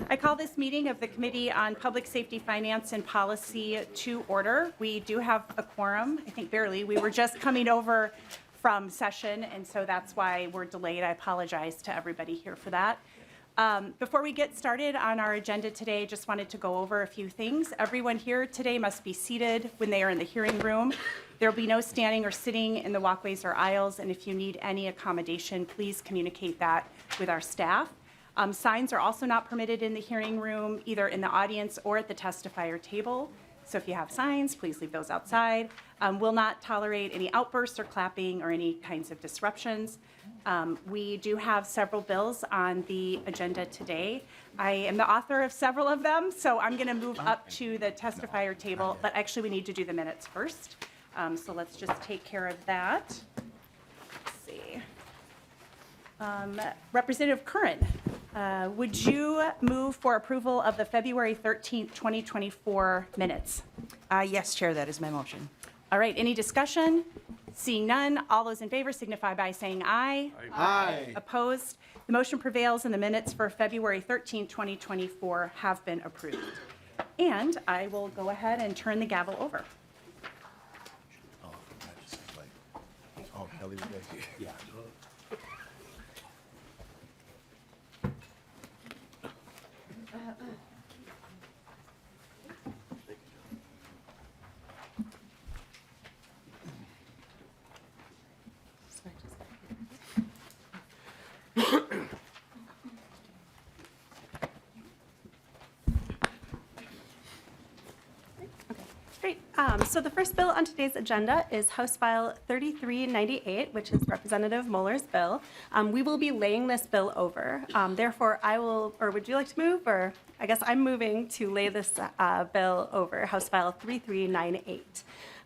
I call this meeting of the Committee on Public Safety, Finance, and Policy to order. We do have a quorum, I think barely. We were just coming over from session, and so that's why we're delayed. I apologize to everybody here for that. Before we get started on our agenda today, just wanted to go over a few things. Everyone here today must be seated when they are in the hearing room. There will be no standing or sitting in the walkways or aisles, and if you need any accommodation, please communicate that with our staff. Signs are also not permitted in the hearing room, either in the audience or at the testifier table. So if you have signs, please leave those outside. Will not tolerate any outbursts or clapping or any kinds of disruptions. We do have several bills on the agenda today. I am the author of several of them, so I'm going to move up to the testifier table, but actually we need to do the minutes first. So let's just take care of that. Let's see. Representative Curran, would you move for approval of the February 13th, 2024 minutes? Yes, Chair, that is my motion. All right, any discussion? Seeing none, all those in favor signify by saying aye. Aye. Opposed? The motion prevails and the minutes for February 13th, 2024 have been approved. And I will go ahead and turn the gavel over. Oh, Kelly was back here. Yeah. Great. So the first bill on today's agenda is House File 3398, which is Representative Moller's bill. We will be laying this bill over. Therefore, I will, or would you like to move? Or I guess I'm moving to lay this bill over, House File 3398.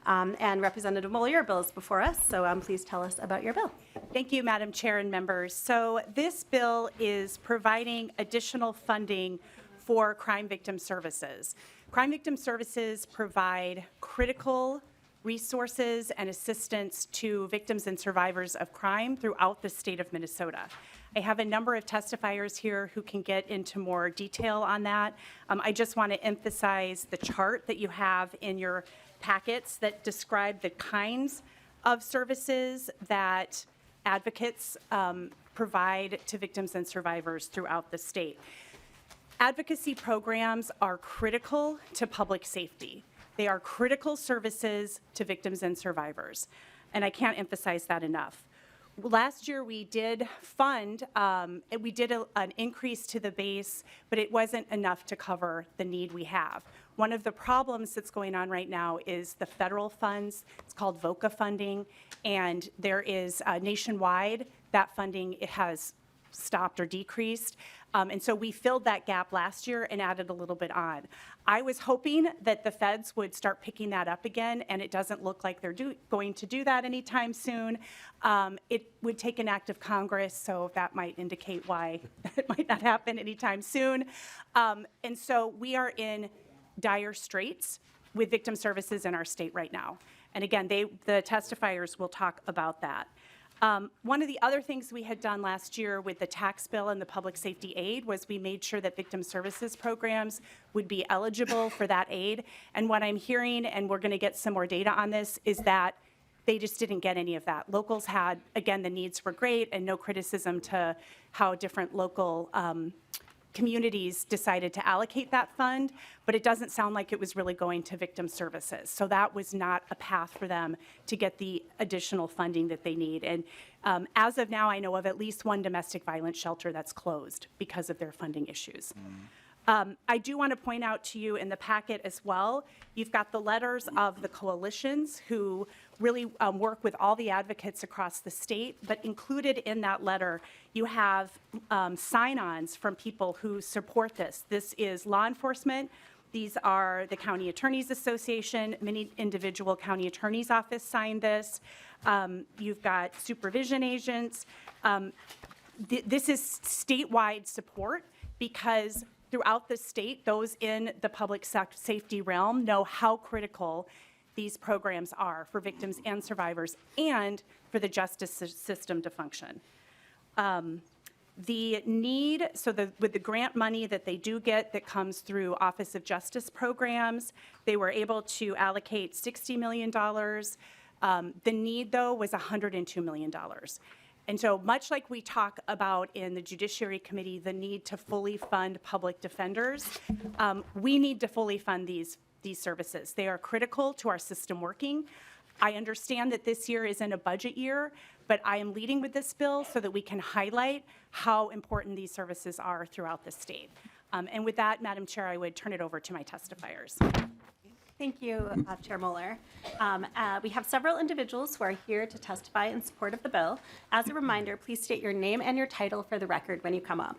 And Representative Moller, your bill is before us, so please tell us about your bill. Thank you, Madam Chair and members. So this bill is providing additional funding for crime victim services. Crime victim services provide critical resources and assistance to victims and survivors of crime throughout the state of Minnesota. I have a number of testifiers here who can get into more detail on that. I just want to emphasize the chart that you have in your packets that describe the kinds of services that advocates provide to victims and survivors throughout the state. Advocacy programs are critical to public safety. They are critical services to victims and survivors, and I can't emphasize that enough. Last year we did fund, we did an increase to the base, but it wasn't enough to cover the need we have. One of the problems that's going on right now is the federal funds. It's called VOCA funding, and there is nationwide that funding, it has stopped or decreased. And so we filled that gap last year and added a little bit on. I was hoping that the feds would start picking that up again, and it doesn't look like they're going to do that anytime soon. It would take an act of Congress, so that might indicate why it might not happen anytime soon. And so we are in dire straits with victim services in our state right now. And again, the testifiers will talk about that. One of the other things we had done last year with the tax bill and the public safety aid was we made sure that victim services programs would be eligible for that aid. And what I'm hearing, and we're going to get some more data on this, is that they just didn't get any of that. Locals had, again, the needs were great, and no criticism to how different local communities decided to allocate that fund, but it doesn't sound like it was really going to victim services. So that was not a path for them to get the additional funding that they need. And as of now, I know of at least one domestic violence shelter that's closed because of their funding issues. I do want to point out to you in the packet as well, you've got the letters of the coalitions who really work with all the advocates across the state, but included in that letter, you have sign-ons from people who support this. This is law enforcement. These are the County Attorneys Association. Many individual county attorneys' office signed this. You've got supervision agents. This is statewide support because throughout the state, those in the public safety realm know how critical these programs are for victims and survivors and for the justice system to function. The need, with the grant money that they do get that comes through Office of Justice programs, they were able to allocate $60 million. The need, though, was $102 million. And so much like we talk about in the Judiciary Committee, the need to fully fund public defenders, we need to fully fund these services. They are critical to our system working. I understand that this year isn't a budget year, but I am leading with this bill so that we can highlight how important these services are throughout the state. And with that, Madam Chair, I would turn it over to my testifiers. Thank you, Chair Moller. We have several individuals who are here to testify in support of the bill. As a reminder, please state your name and your title for the record when you come up.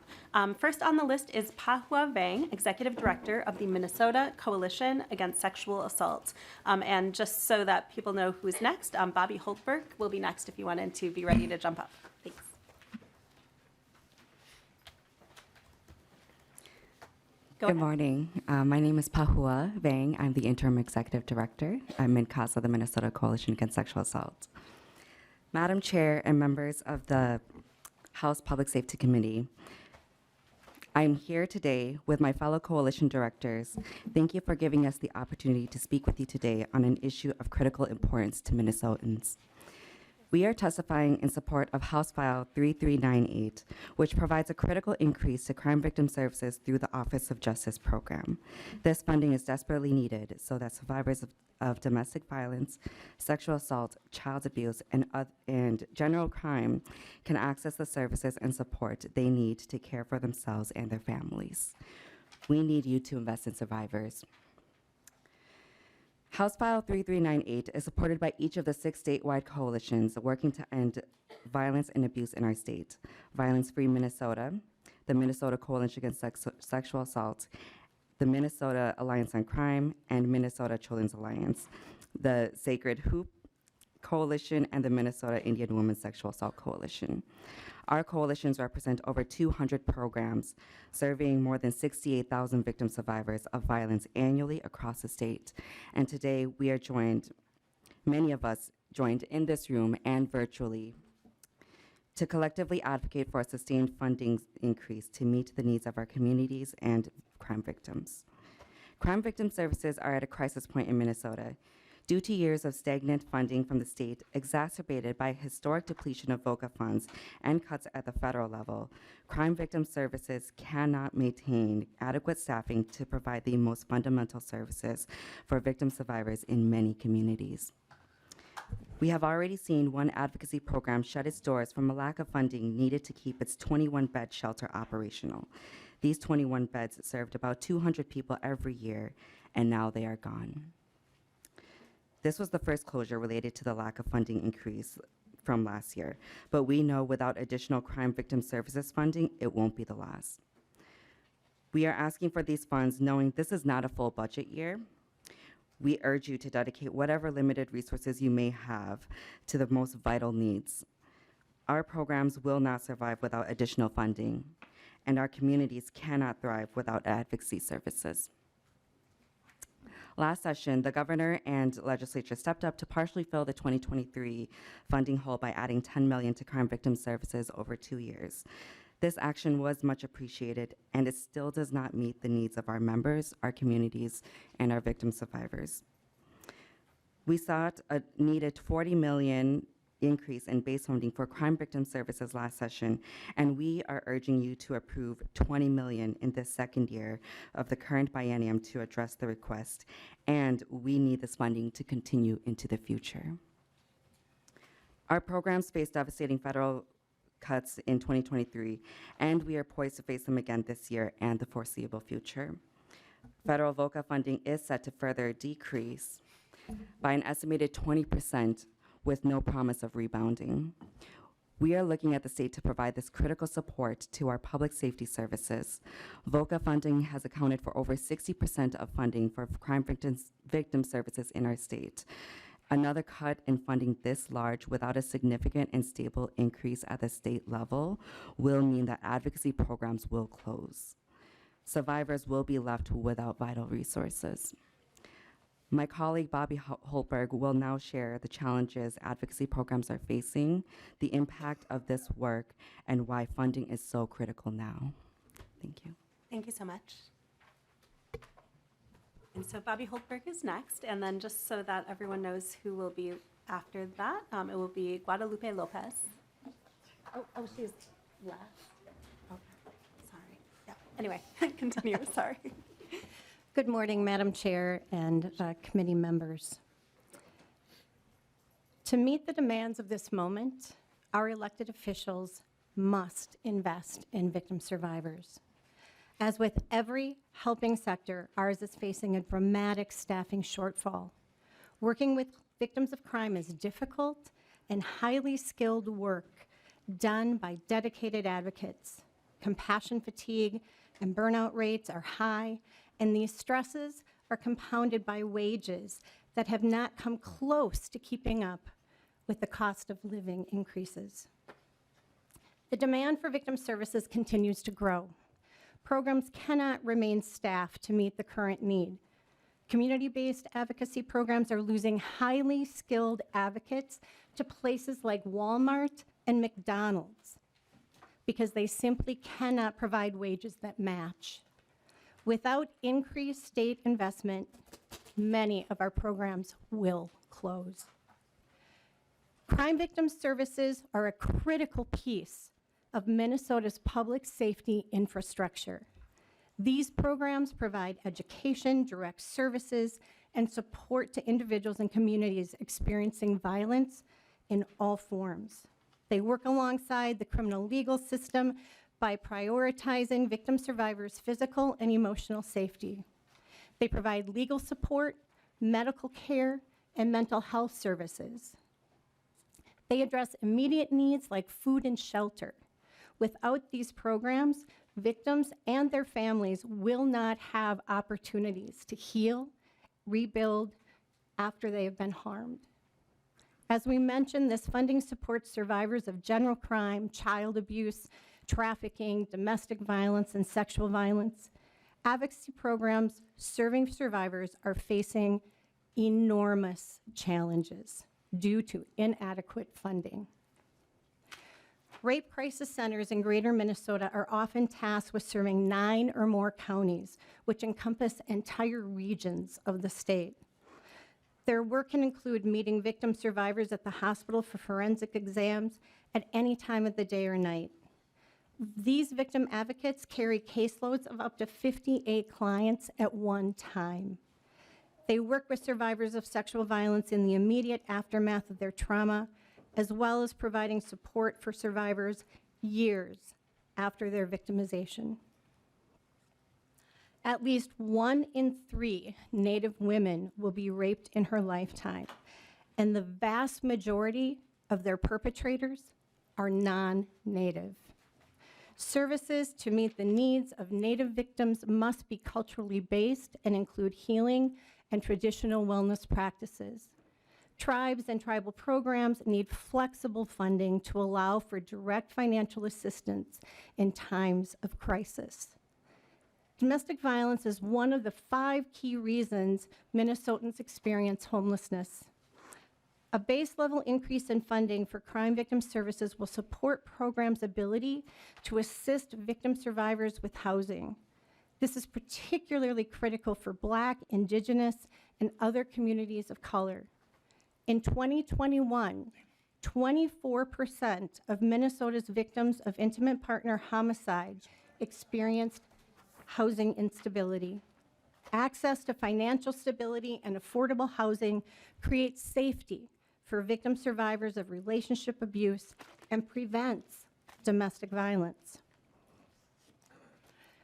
First on the list is Pahua Vang, Executive Director of the Minnesota Coalition Against Sexual Assault. And just so that people know who's next, Bobby Holtberg will be next if you wanted to be ready to jump up. Thanks. Good morning. My name is Pahua Vang. I'm the Interim Executive Director. I'm in CASA, the Minnesota Coalition Against Sexual Assault. Madam Chair and members of the House Public Safety Committee, I'm here today with my fellow coalition directors. Thank you for giving us the opportunity to speak with you today on an issue of critical importance to Minnesotans. We are testifying in support of House File 3398, which provides a critical increase to crime victim services through the Office of Justice program. This funding is desperately needed so that survivors of domestic violence, sexual assault, child abuse, and general crime can access the services and support they need to care for themselves and their families. We need you to invest in survivors. House File 3398 is supported by each of the 6 statewide coalitions working to end violence and abuse in our state: Violence Free Minnesota, the Minnesota Coalition Against Sexual Assault, the Minnesota Alliance on Crime, and Minnesota Children's Alliance, the Sacred Hoop Coalition, and the Minnesota Indian Women's Sexual Assault Coalition. Our coalitions represent over 200 programs, serving more than 68,000 victim survivors of violence annually across the state. And today we are joined, many of us joined in this room and virtually, to collectively advocate for a sustained funding increase to meet the needs of our communities and crime victims. Crime victim services are at a crisis point in Minnesota. Due to years of stagnant funding from the state, exacerbated by historic depletion of VOCA funds and cuts at the federal level, crime victim services cannot maintain adequate staffing to provide the most fundamental services for victim survivors in many communities. We have already seen one advocacy program shut its doors from a lack of funding needed to keep its 21-bed shelter operational. These 21 beds served about 200 people every year, and now they are gone. This was the first closure related to the lack of funding increase from last year, but we know without additional crime victim services funding, it won't be the last. We are asking for these funds knowing this is not a full budget year. We urge you to dedicate whatever limited resources you may have to the most vital needs. Our programs will not survive without additional funding, and our communities cannot thrive without advocacy services. Last session, the governor and legislature stepped up to partially fill the 2023 funding hole by adding $10 million to crime victim services over 2 years. This action was much appreciated, and it still does not meet the needs of our members, our communities, and our victim survivors. We sought a needed $40 million increase in base funding for crime victim services last session, and we are urging you to approve $20 million in this second year of the current biennium to address the request, and we need this funding to continue into the future. Our programs faced devastating federal cuts in 2023, and we are poised to face them again this year and the foreseeable future. Federal VOCA funding is set to further decrease by an estimated 20%, with no promise of rebounding. We are looking at the state to provide this critical support to our public safety services. VOCA funding has accounted for over 60% of funding for crime victim services in our state. Another cut in funding this large without a significant and stable increase at the state level will mean that advocacy programs will close. Survivors will be left without vital resources. My colleague Bobby Holberg will now share the challenges advocacy programs are facing, the impact of this work, and why funding is so critical now. Thank you. Thank you so much. And so Bobby Holtberg is next, and then just so that everyone knows who will be after that, it will be Guadalupe Lopez. Oh, she's last. Okay, sorry. Yeah. Anyway, continue, sorry. Good morning, Madam Chair and committee members. To meet the demands of this moment, our elected officials must invest in victim survivors. As with every helping sector, ours is facing a dramatic staffing shortfall. Working with victims of crime is difficult and highly skilled work done by dedicated advocates. Compassion fatigue and burnout rates are high, and these stresses are compounded by wages that have not come close to keeping up with the cost of living increases. The demand for victim services continues to grow. Programs cannot remain staffed to meet the current need. Community-based advocacy programs are losing highly skilled advocates to places like Walmart and McDonald's because they simply cannot provide wages that match. Without increased state investment, many of our programs will close. Crime victim services are a critical piece of Minnesota's public safety infrastructure. These programs provide education, direct services, and support to individuals and communities experiencing violence in all forms. They work alongside the criminal legal system by prioritizing victim survivors' physical and emotional safety. They provide legal support, medical care, and mental health services. They address immediate needs like food and shelter. Without these programs, victims and their families will not have opportunities to heal, rebuild after they have been harmed. As we mentioned, this funding supports survivors of general crime, child abuse, trafficking, domestic violence, and sexual violence. Advocacy programs serving survivors are facing enormous challenges due to inadequate funding. Rape crisis centers in greater Minnesota are often tasked with serving 9 or more counties, which encompass entire regions of the state. Their work can include meeting victim survivors at the hospital for forensic exams at any time of the day or night. These victim advocates carry caseloads of up to 58 clients at one time. They work with survivors of sexual violence in the immediate aftermath of their trauma, as well as providing support for survivors years after their victimization. At least 1 in 3 Native women will be raped in her lifetime, and the vast majority of their perpetrators are non-Native. Services to meet the needs of Native victims must be culturally based and include healing and traditional wellness practices. Tribes and tribal programs need flexible funding to allow for direct financial assistance in times of crisis. Domestic violence is one of the 5 key reasons Minnesotans experience homelessness. A base level increase in funding for crime victim services will support programs' ability to assist victim survivors with housing. This is particularly critical for Black, Indigenous, and other communities of color. In 2021, 24% of Minnesota's victims of intimate partner homicide experienced housing instability. Access to financial stability and affordable housing creates safety for victim survivors of relationship abuse and prevents domestic violence.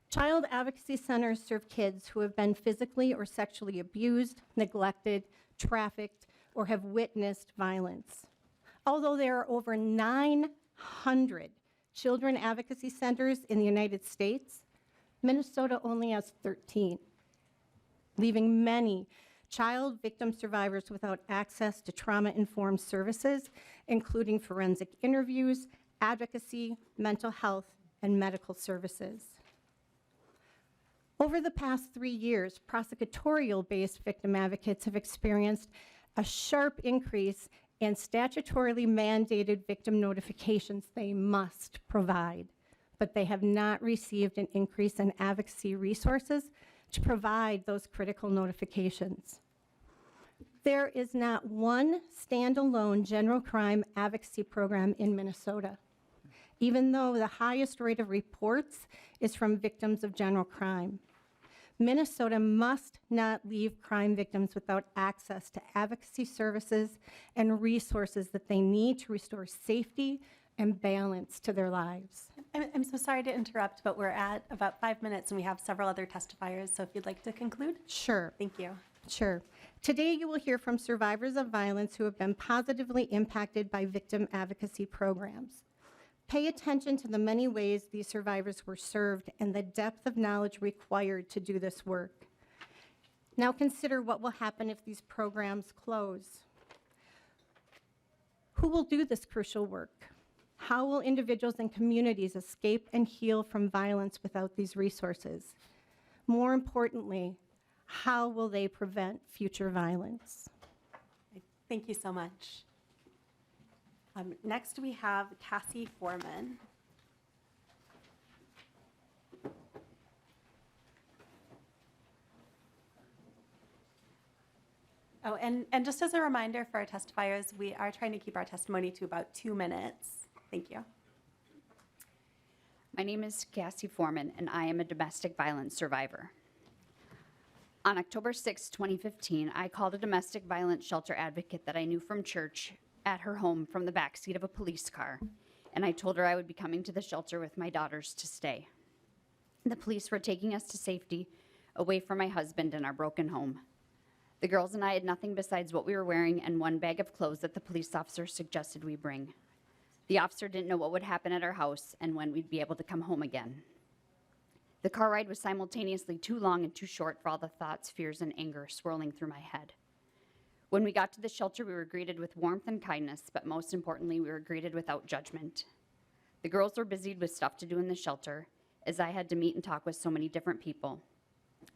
Child advocacy centers serve kids who have been physically or sexually abused, neglected, trafficked, or have witnessed violence. Although there are over 900 children advocacy centers in the United States, Minnesota only has 13, leaving many child victim survivors without access to trauma-informed services, including forensic interviews, advocacy, mental health, and medical services. Over the past 3 years, prosecutorial-based victim advocates have experienced a sharp increase in statutorily mandated victim notifications they must provide, but they have not received an increase in advocacy resources to provide those critical notifications. There is not one standalone general crime advocacy program in Minnesota, even though the highest rate of reports is from victims of general crime. Minnesota must not leave crime victims without access to advocacy services and resources that they need to restore safety and balance to their lives. I'm so sorry to interrupt, but we're at about 5 minutes and we have several other testifiers, so if you'd like to conclude? Sure. Thank you. Sure. Today, you will hear from survivors of violence who have been positively impacted by victim advocacy programs. Pay attention to the many ways these survivors were served and the depth of knowledge required to do this work. Now consider what will happen if these programs close. Who will do this crucial work? How will individuals and communities escape and heal from violence without these resources? More importantly, how will they prevent future violence? Thank you so much. Next, we have Cassie Foreman. Oh, and just as a reminder for our testifiers, we are trying to keep our testimony to about 2 minutes. Thank you. My name is Cassie Foreman, and I am a domestic violence survivor. On October 6, 2015, I called a domestic violence shelter advocate that I knew from church at her home from the backseat of a police car, and I told her I would be coming to the shelter with my daughters to stay. The police were taking us to safety, away from my husband and our broken home. The girls and I had nothing besides what we were wearing and one bag of clothes that the police officer suggested we bring. The officer didn't know what would happen at our house and when we'd be able to come home again. The car ride was simultaneously too long and too short for all the thoughts, fears, and anger swirling through my head. When we got to the shelter, we were greeted with warmth and kindness, but most importantly, we were greeted without judgment. The girls were busied with stuff to do in the shelter, as I had to meet and talk with so many different people.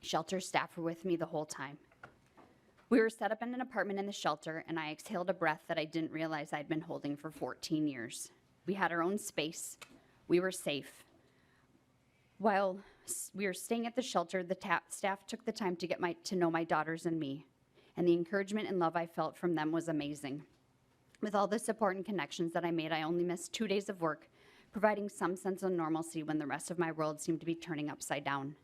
Shelter staff were with me the whole time. We were set up in an apartment in the shelter, and I exhaled a breath that I didn't realize I'd been holding for 14 years. We had our own space. We were safe. While we were staying at the shelter, the staff took the time to get to know my daughters and me, and the encouragement and love I felt from them was amazing. With all the support and connections that I made, I only missed 2 days of work, providing some sense of normalcy when the rest of my world seemed to be turning upside down.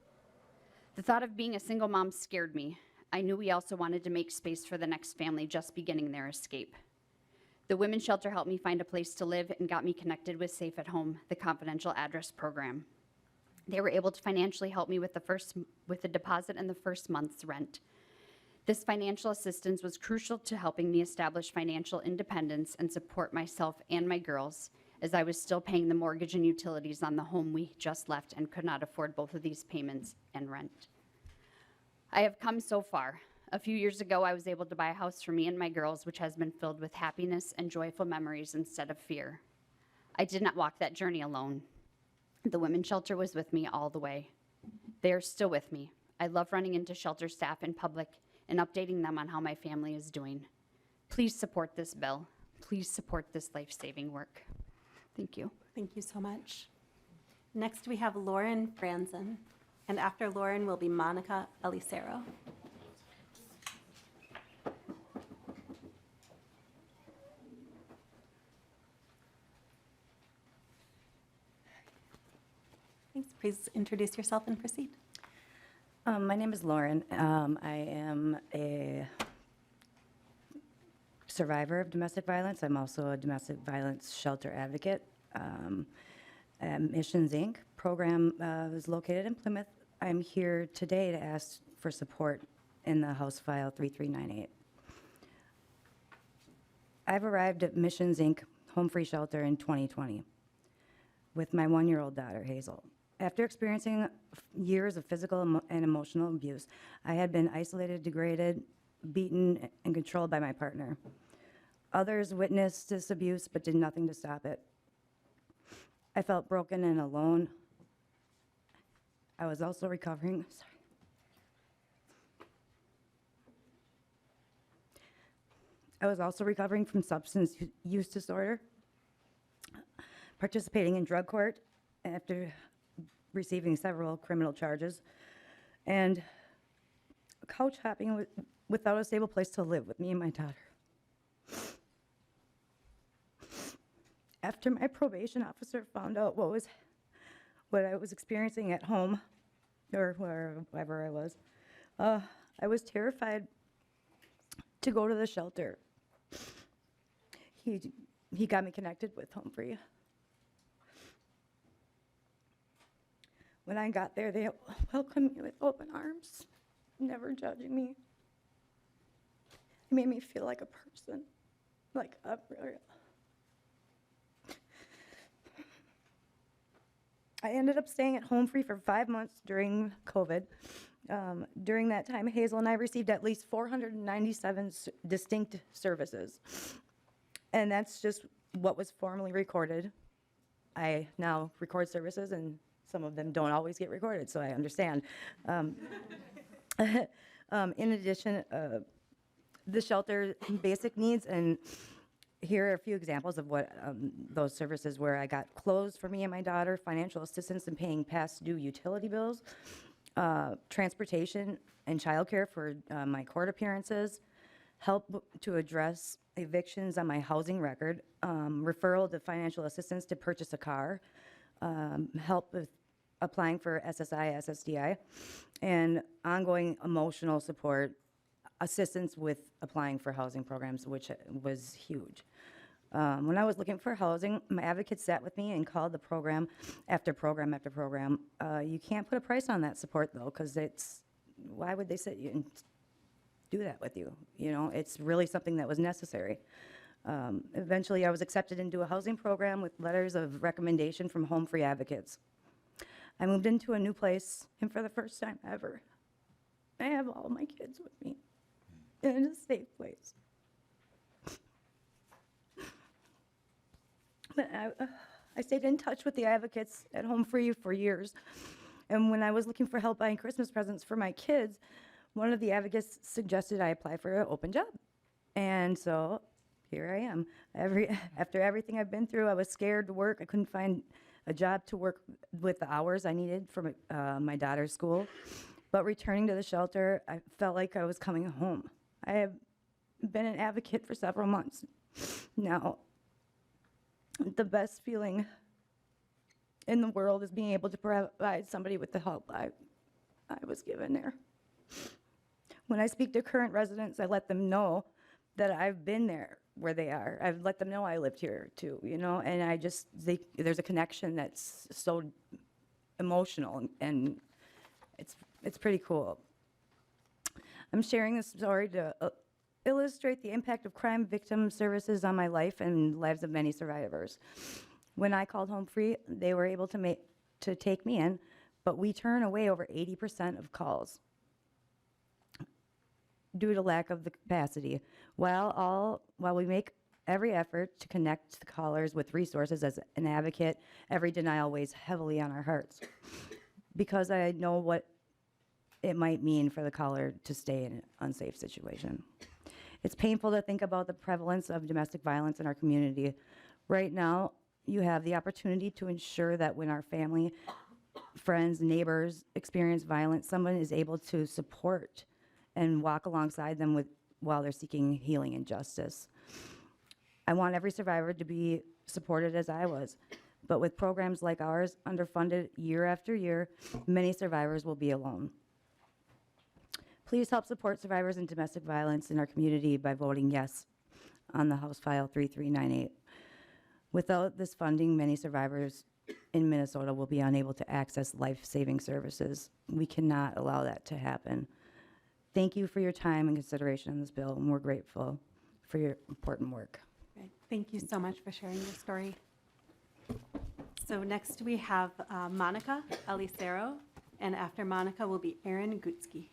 The thought of being a single mom scared me. I knew we also wanted to make space for the next family just beginning their escape. The women's shelter helped me find a place to live and got me connected with Safe at Home, the confidential address program. They were able to financially help me with the deposit and the first month's rent. This financial assistance was crucial to helping me establish financial independence and support myself and my girls, as I was still paying the mortgage and utilities on the home we just left and could not afford both of these payments and rent. I have come so far. A few years ago, I was able to buy a house for me and my girls, which has been filled with happiness and joyful memories instead of fear. I did not walk that journey alone. The women's shelter was with me all the way. They are still with me. I love running into shelter staff in public and updating them on how my family is doing. Please support this bill. Please support this life-saving work. Thank you. Thank you so much. Next, we have Lauren Franzen, and after Lauren will be Monica Elisero. Thanks. Please introduce yourself and proceed. My name is Lauren. I am a survivor of domestic violence. I'm also a domestic violence shelter advocate. Missions, Inc. program is located in Plymouth. I'm here today to ask for support in the House File 3398. I've arrived at Missions, Inc. Home Free Shelter in 2020 with my 1-year-old daughter, Hazel. After experiencing years of physical and emotional abuse, I had been isolated, degraded, beaten, and controlled by my partner. Others witnessed this abuse but did nothing to stop it. I felt broken and alone. I was also recovering, sorry. I was also recovering from substance use disorder, participating in drug court after receiving several criminal charges, and couch hopping without a stable place to live with me and my daughter. After my probation officer found out what I was experiencing at home, or wherever I was terrified to go to the shelter. He got me connected with Home Free. When I got there, they welcomed me with open arms, never judging me. It made me feel like a person, like a I ended up staying at Home Free for 5 months during COVID. During that time, Hazel and I received at least 497 distinct services. And that's just what was formally recorded. I now record services, and some of them don't always get recorded, so I understand. In addition, the shelter basic needs, and here are a few examples of what those services were. I got clothes for me and my daughter, financial assistance in paying past due utility bills, transportation and childcare for my court appearances, help to address evictions on my housing record, referral to financial assistance to purchase a car, help with applying for SSI, SSDI, and ongoing emotional support, assistance with applying for housing programs, which was huge. When I was looking for housing, my advocate sat with me and called the program after program after program. You can't put a price on that support, though, because why would they sit you and do that with you? You know, it's really something that was necessary. Eventually, I was accepted into a housing program with letters of recommendation from Home Free advocates. I moved into a new place, and for the first time ever, I have all my kids with me in a safe place. But I stayed in touch with the advocates at Home Free for years. And when I was looking for help buying Christmas presents for my kids, one of the advocates suggested I apply for an open job. And so here I am. After everything I've been through, I was scared to work. I couldn't find a job to work with the hours I needed for my daughter's school. But returning to the shelter, I felt like I was coming home. I have been an advocate for several months now. The best feeling in the world is being able to provide somebody with the help I was given there. When I speak to current residents, I let them know that I've been there where they are. I've let them know I lived here too, you know, and there's a connection that's so emotional, and it's pretty cool. I'm sharing this story to illustrate the impact of crime victim services on my life and lives of many survivors. When I called Home Free, they were able to take me in, but we turn away over 80% of calls due to lack of the capacity. While we make every effort to connect the callers with resources as an advocate, every denial weighs heavily on our hearts because I know what it might mean for the caller to stay in an unsafe situation. It's painful to think about the prevalence of domestic violence in our community. Right now, you have the opportunity to ensure that when our family, friends, neighbors experience violence, someone is able to support and walk alongside them while they're seeking healing and justice. I want every survivor to be supported as I was, but with programs like ours underfunded year after year, many survivors will be alone. Please help support survivors in domestic violence in our community by voting yes on the House File 3398. Without this funding, many survivors in Minnesota will be unable to access life-saving services. We cannot allow that to happen. Thank you for your time and consideration on this bill, and we're grateful for your important work. Great. Thank you so much for sharing your story. So next we have Monica Elisero, and after Monica will be Aaron Gutsky.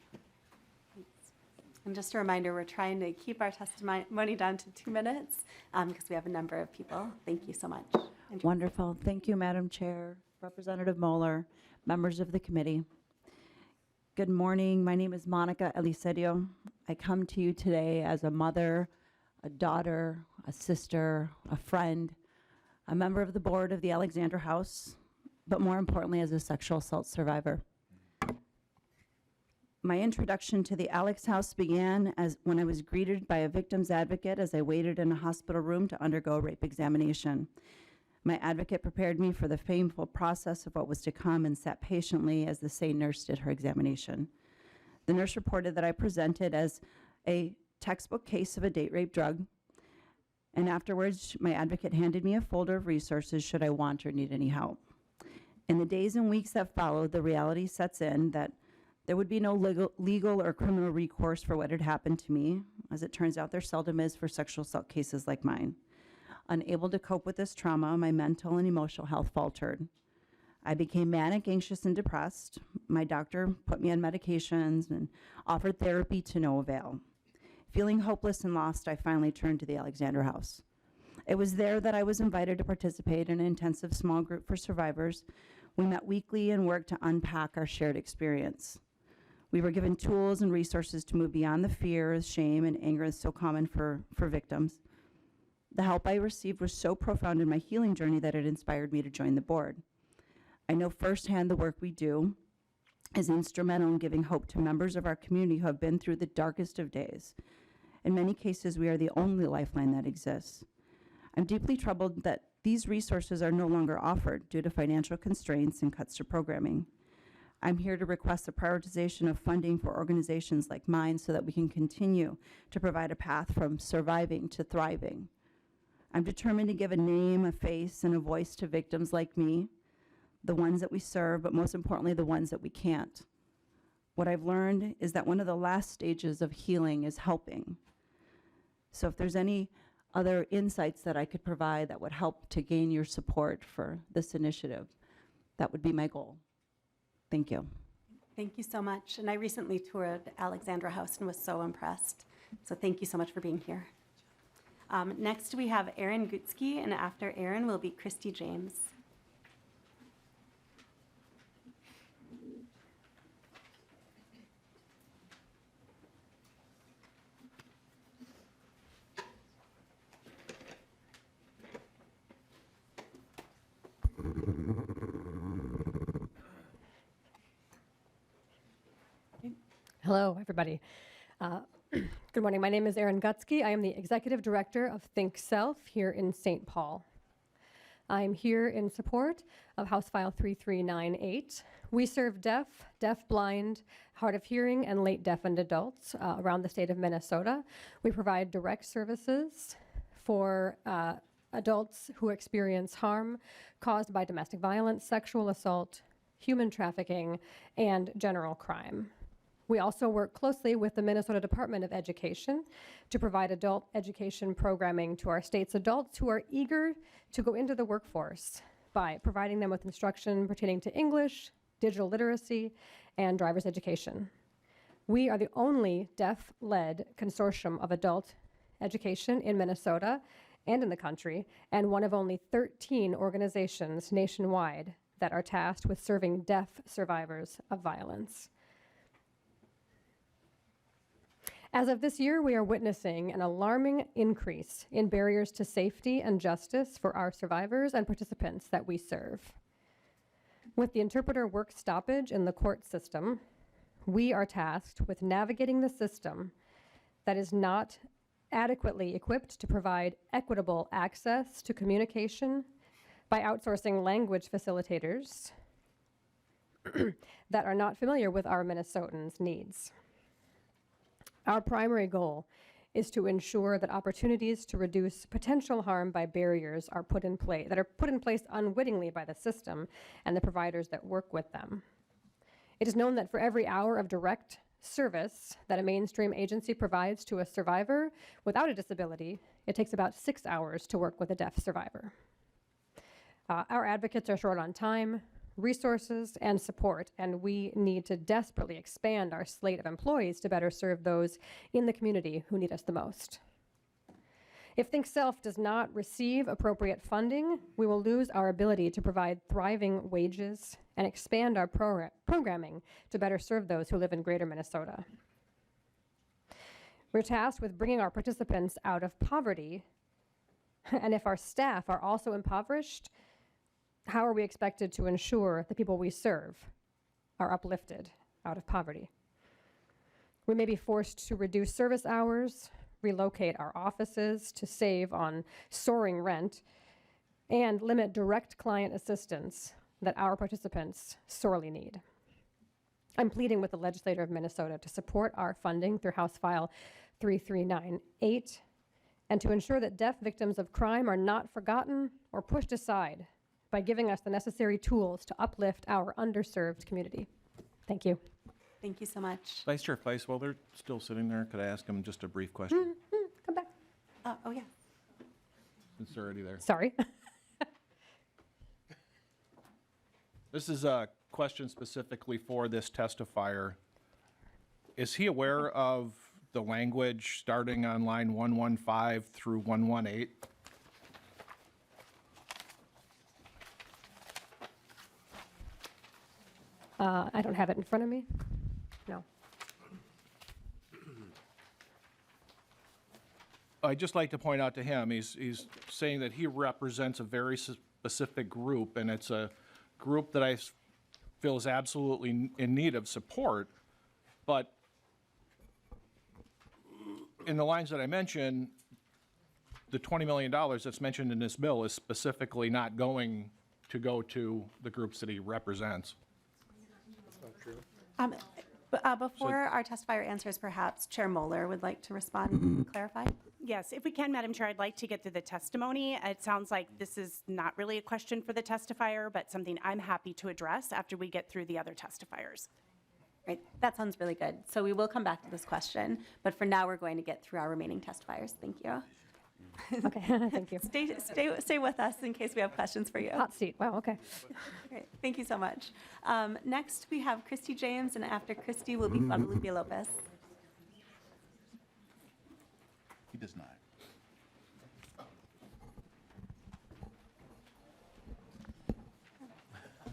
And just a reminder, we're trying to keep our testimony down to 2 minutes because we have a number of people. Thank you so much. Wonderful. Thank you, Madam Chair, Representative Moller. members of the committee. Good morning. My name is Monica Elisedio. I come to you today as a mother, a daughter, a sister, a friend, a member of the board of the Alexandra House, but more importantly, as a sexual assault survivor. My introduction to the Alex House began when I was greeted by a victim's advocate as I waited in a hospital room to undergo a rape examination. My advocate prepared me for the painful process of what was to come and sat patiently as the same nurse did her examination. The nurse reported that I presented as a textbook case of a date rape drug, and afterwards, my advocate handed me a folder of resources should I want or need any help. In the days and weeks that followed, the reality sets in that there would be no legal or criminal recourse for what had happened to me. As it turns out, there seldom is for sexual assault cases like mine. Unable to cope with this trauma, my mental and emotional health faltered. I became manic, anxious, and depressed. My doctor put me on medications and offered therapy to no avail. Feeling hopeless and lost, I finally turned to the Alexandra House. It was there that I was invited to participate in an intensive small group for survivors. We met weekly and worked to unpack our shared experience. We were given tools and resources to move beyond the fear, shame, and anger that's so common for victims. The help I received was so profound in my healing journey that it inspired me to join the board. I know firsthand the work we do is instrumental in giving hope to members of our community who have been through the darkest of days. In many cases, we are the only lifeline that exists. I'm deeply troubled that these resources are no longer offered due to financial constraints and cuts to programming. I'm here to request the prioritization of funding for organizations like mine so that we can continue to provide a path from surviving to thriving. I'm determined to give a name, a face, and a voice to victims like me, the ones that we serve, but most importantly, the ones that we can't. What I've learned is that one of the last stages of healing is helping. So if there's any other insights that I could provide that would help to gain your support for this initiative, that would be my goal. Thank you. Thank you so much. And I recently toured Alexandra House and was so impressed. So thank you so much for being here. Next, we have Erin Gutsky, and after Erin will be Christy James. Hello, everybody. Good morning. My name is Erin Gutsky. I am the Executive Director of Think Self here in St. Paul. I'm here in support of House File 3398. We serve deaf, deafblind, hard of hearing, and late deafened adults around the state of Minnesota. We provide direct services for adults who experience harm caused by domestic violence, sexual assault, human trafficking, and general crime. We also work closely with the Minnesota Department of Education to provide adult education programming to our state's adults who are eager to go into the workforce by providing them with instruction pertaining to English, digital literacy, and driver's education. We are the only deaf-led consortium of adult education in Minnesota and in the country, and one of only 13 organizations nationwide that are tasked with serving deaf survivors of violence. As of this year, we are witnessing an alarming increase in barriers to safety and justice for our survivors and participants that we serve. With the interpreter work stoppage in the court system, we are tasked with navigating the system that is not adequately equipped to provide equitable access to communication by outsourcing language facilitators that are not familiar with our Minnesotans' needs. Our primary goal is to ensure that opportunities to reduce potential harm by barriers are put in place, that are put in place unwittingly by the system and the providers that work with them. It is known that for every hour of direct service that a mainstream agency provides to a survivor without a disability, it takes about 6 hours to work with a deaf survivor. Our advocates are short on time, resources, and support, and we need to desperately expand our slate of employees to better serve those in the community who need us the most. If Think Self does not receive appropriate funding, we will lose our ability to provide thriving wages and expand our programming to better serve those who live in greater Minnesota. We're tasked with bringing our participants out of poverty, and if our staff are also impoverished, how are we expected to ensure the people we serve are uplifted out of poverty? We may be forced to reduce service hours, relocate our offices to save on soaring rent, and limit direct client assistance that our participants sorely need. I'm pleading with the legislature of Minnesota to support our funding through House File 3398 and to ensure that deaf victims of crime are not forgotten or pushed aside by giving us the necessary tools to uplift our underserved community. Thank you. Thank you so much. Vice Chair Fleiss, while they're still sitting there, could I ask them just a brief question? Come back. Oh, yeah. Since they're already there. Sorry. This is a question specifically for this testifier. Is he aware of the language starting on line 115 through 118? I don't have it in front of me. No. I'd just like to point out to him, he's saying that he represents a very specific group, and it's a group that I feel is absolutely in need of support. But in the lines that I mentioned, the $20 million that's mentioned in this bill is specifically not going to go to the groups that he represents. Before our testifier answers, perhaps Chair Moller would like to respond and clarify. Yes, if we can, Madam Chair, I'd like to get through the testimony. It sounds like this is not really a question for the testifier, but something I'm happy to address after we get through the other testifiers. Right, that sounds really good. So we will come back to this question, but for now, we're going to get through our remaining testifiers. Thank you. Okay, thank you. Stay with us in case we have questions for you. Hot seat. Wow, okay. Great, thank you so much. Next, we have Christy James, and after Christy will be Guadalupe Lopez. He does not.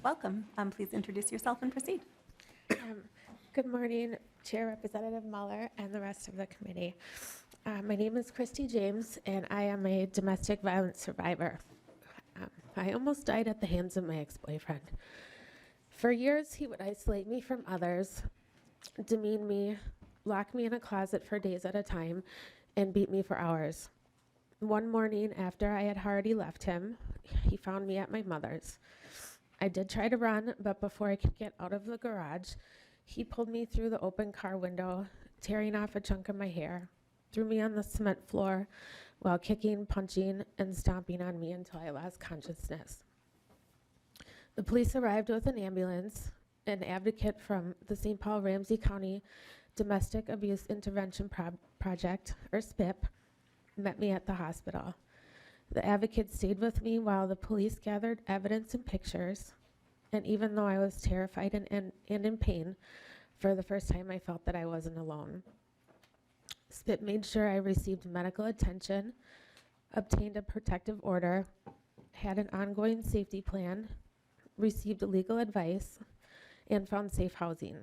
Welcome. Please introduce yourself and proceed. Good morning, Chair Representative Moller and the rest of the committee. My name is Christy James, and I am a domestic violence survivor. I almost died at the hands of my ex-boyfriend. For years, he would isolate me from others, demean me, lock me in a closet for days at a time, and beat me for hours. One morning, after I had already left him, he found me at my mother's. I did try to run, but before I could get out of the garage, he pulled me through the open car window, tearing off a chunk of my hair, threw me on the cement floor while kicking, punching, and stomping on me until I lost consciousness. The police arrived with an ambulance. An advocate from the St. Paul Ramsey County Domestic Abuse Intervention Project, or SPIP, met me at the hospital. The advocate stayed with me while the police gathered evidence and pictures, and even though I was terrified and in pain, for the first time I felt that I wasn't alone. SPIP made sure I received medical attention, obtained a protective order, had an ongoing safety plan, received legal advice, and found safe housing.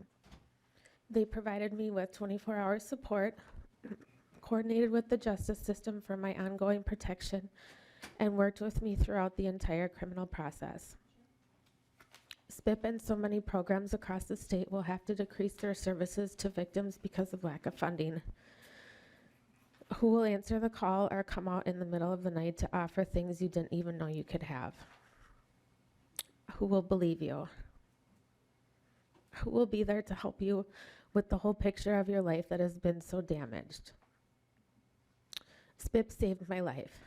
They provided me with 24-hour support, coordinated with the justice system for my ongoing protection, and worked with me throughout the entire criminal process. SPIP and so many programs across the state will have to decrease their services to victims because of lack of funding. Who will answer the call or come out in the middle of the night to offer things you didn't even know you could have? Who will believe you? Who will be there to help you with the whole picture of your life that has been so damaged? SPIP saved my life,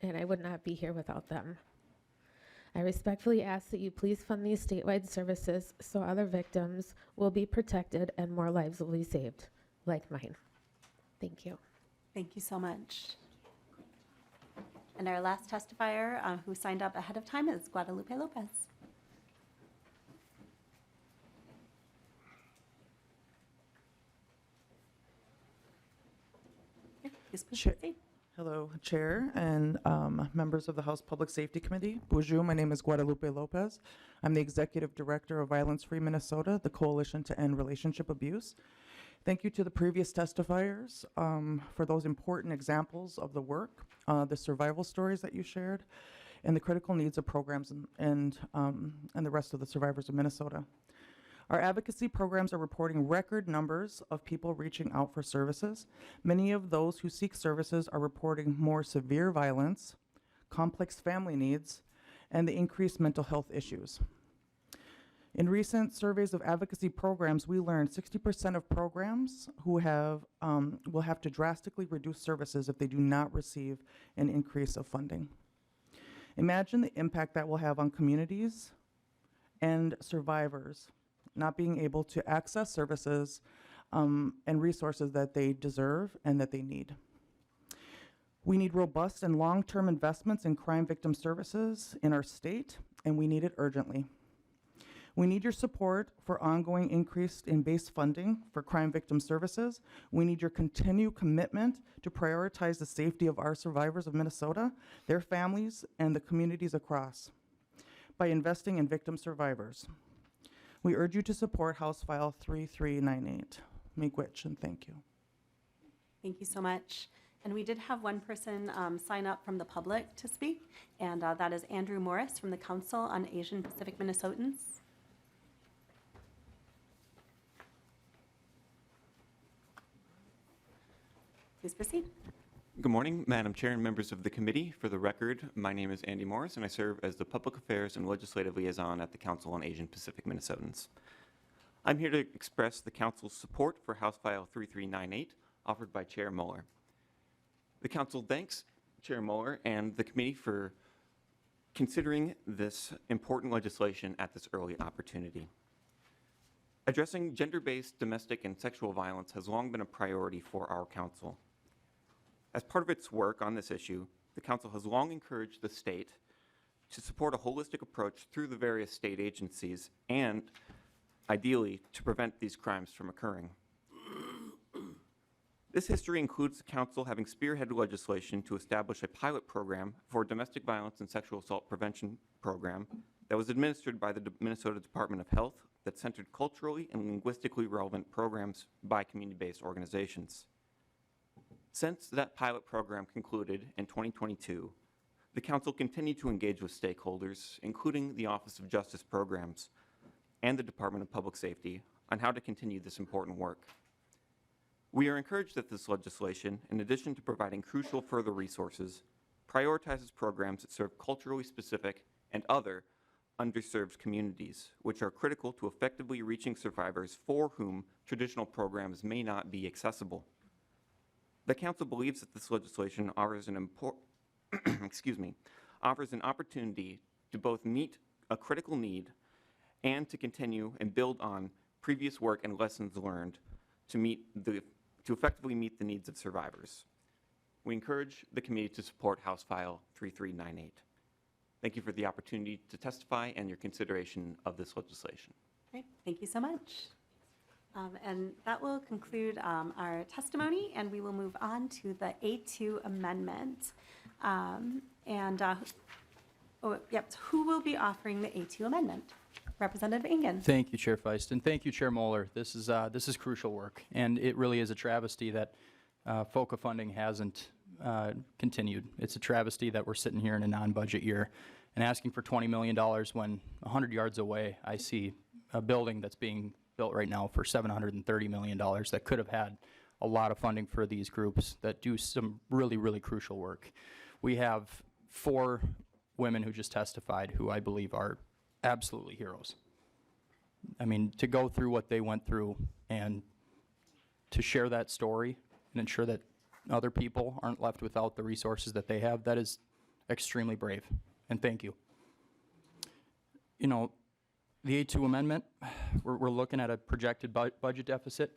and I would not be here without them. I respectfully ask that you please fund these statewide services so other victims will be protected and more lives will be saved, like mine. Thank you. Thank you so much. And our last testifier who signed up ahead of time is Guadalupe Lopez. Please proceed. Hello, Chair and members of the House Public Safety Committee. Bonjour, my name is Guadalupe Lopez. I'm the Executive Director of Violence Free Minnesota, the Coalition to End Relationship Abuse. Thank you to the previous testifiers for those important examples of the work, the survival stories that you shared, and the critical needs of programs and the rest of the survivors of Minnesota. Our advocacy programs are reporting record numbers of people reaching out for services. Many of those who seek services are reporting more severe violence, complex family needs, and the increased mental health issues. In recent surveys of advocacy programs, we learned 60% of programs who will have to drastically reduce services if they do not receive an increase of funding. Imagine the impact that will have on communities and survivors not being able to access services and resources that they deserve and that they need. We need robust and long-term investments in crime victim services in our state, and we need it urgently. We need your support for ongoing increase in base funding for crime victim services. We need your continued commitment to prioritize the safety of our survivors of Minnesota, their families, and the communities across by investing in victim survivors. We urge you to support House File 3398. Miigwech, and thank you. Thank you so much. And we did have one person sign up from the public to speak, and that is Andrew Morris from the Council on Asian Pacific Minnesotans. Please proceed. Good morning, Madam Chair and members of the committee. For the record, my name is Andy Morris, and I serve as the Public Affairs and Legislative Liaison at the Council on Asian Pacific Minnesotans. I'm here to express the Council's support for House File 3398, offered by Chair Moller. The Council thanks Chair Moller and the committee for considering this important legislation at this early opportunity. Addressing gender-based domestic and sexual violence has long been a priority for our Council. As part of its work on this issue, the Council has long encouraged the state to support a holistic approach through the various state agencies and, ideally, to prevent these crimes from occurring. This history includes the Council having spearheaded legislation to establish a pilot program for a domestic violence and sexual assault prevention program that was administered by the Minnesota Department of Health that centered culturally and linguistically relevant programs by community-based organizations. Since that pilot program concluded in 2022, the Council continued to engage with stakeholders, including the Office of Justice Programs and the Department of Public Safety, on how to continue this important work. We are encouraged that this legislation, in addition to providing crucial further resources, prioritizes programs that serve culturally specific and other underserved communities, which are critical to effectively reaching survivors for whom traditional programs may not be accessible. The Council believes that this legislation offers an offers an opportunity to both meet a critical need and to continue and build on previous work and lessons learned to effectively meet the needs of survivors. We encourage the committee to support House File 3398. Thank you for the opportunity to testify and your consideration of this legislation. Great, thank you so much. And that will conclude our testimony, and we will move on to the A2 amendment. Who will be offering the A2 amendment? Representative Engen. Thank you, Chair Feist, and thank you, Chair Moller. This is crucial work, and it really is a travesty that FOCA funding hasn't continued. It's a travesty that we're sitting here in a non-budget year and asking for $20 million when 100 yards away I see a building that's being built right now for $730 million that could have had a lot of funding for these groups that do some really, really crucial work. We have 4 women who just testified who I believe are absolutely heroes. I mean, to go through what they went through and to share that story and ensure that other people aren't left without the resources that they have, that is extremely brave, and thank you. You know, the A2 amendment, we're looking at a projected budget deficit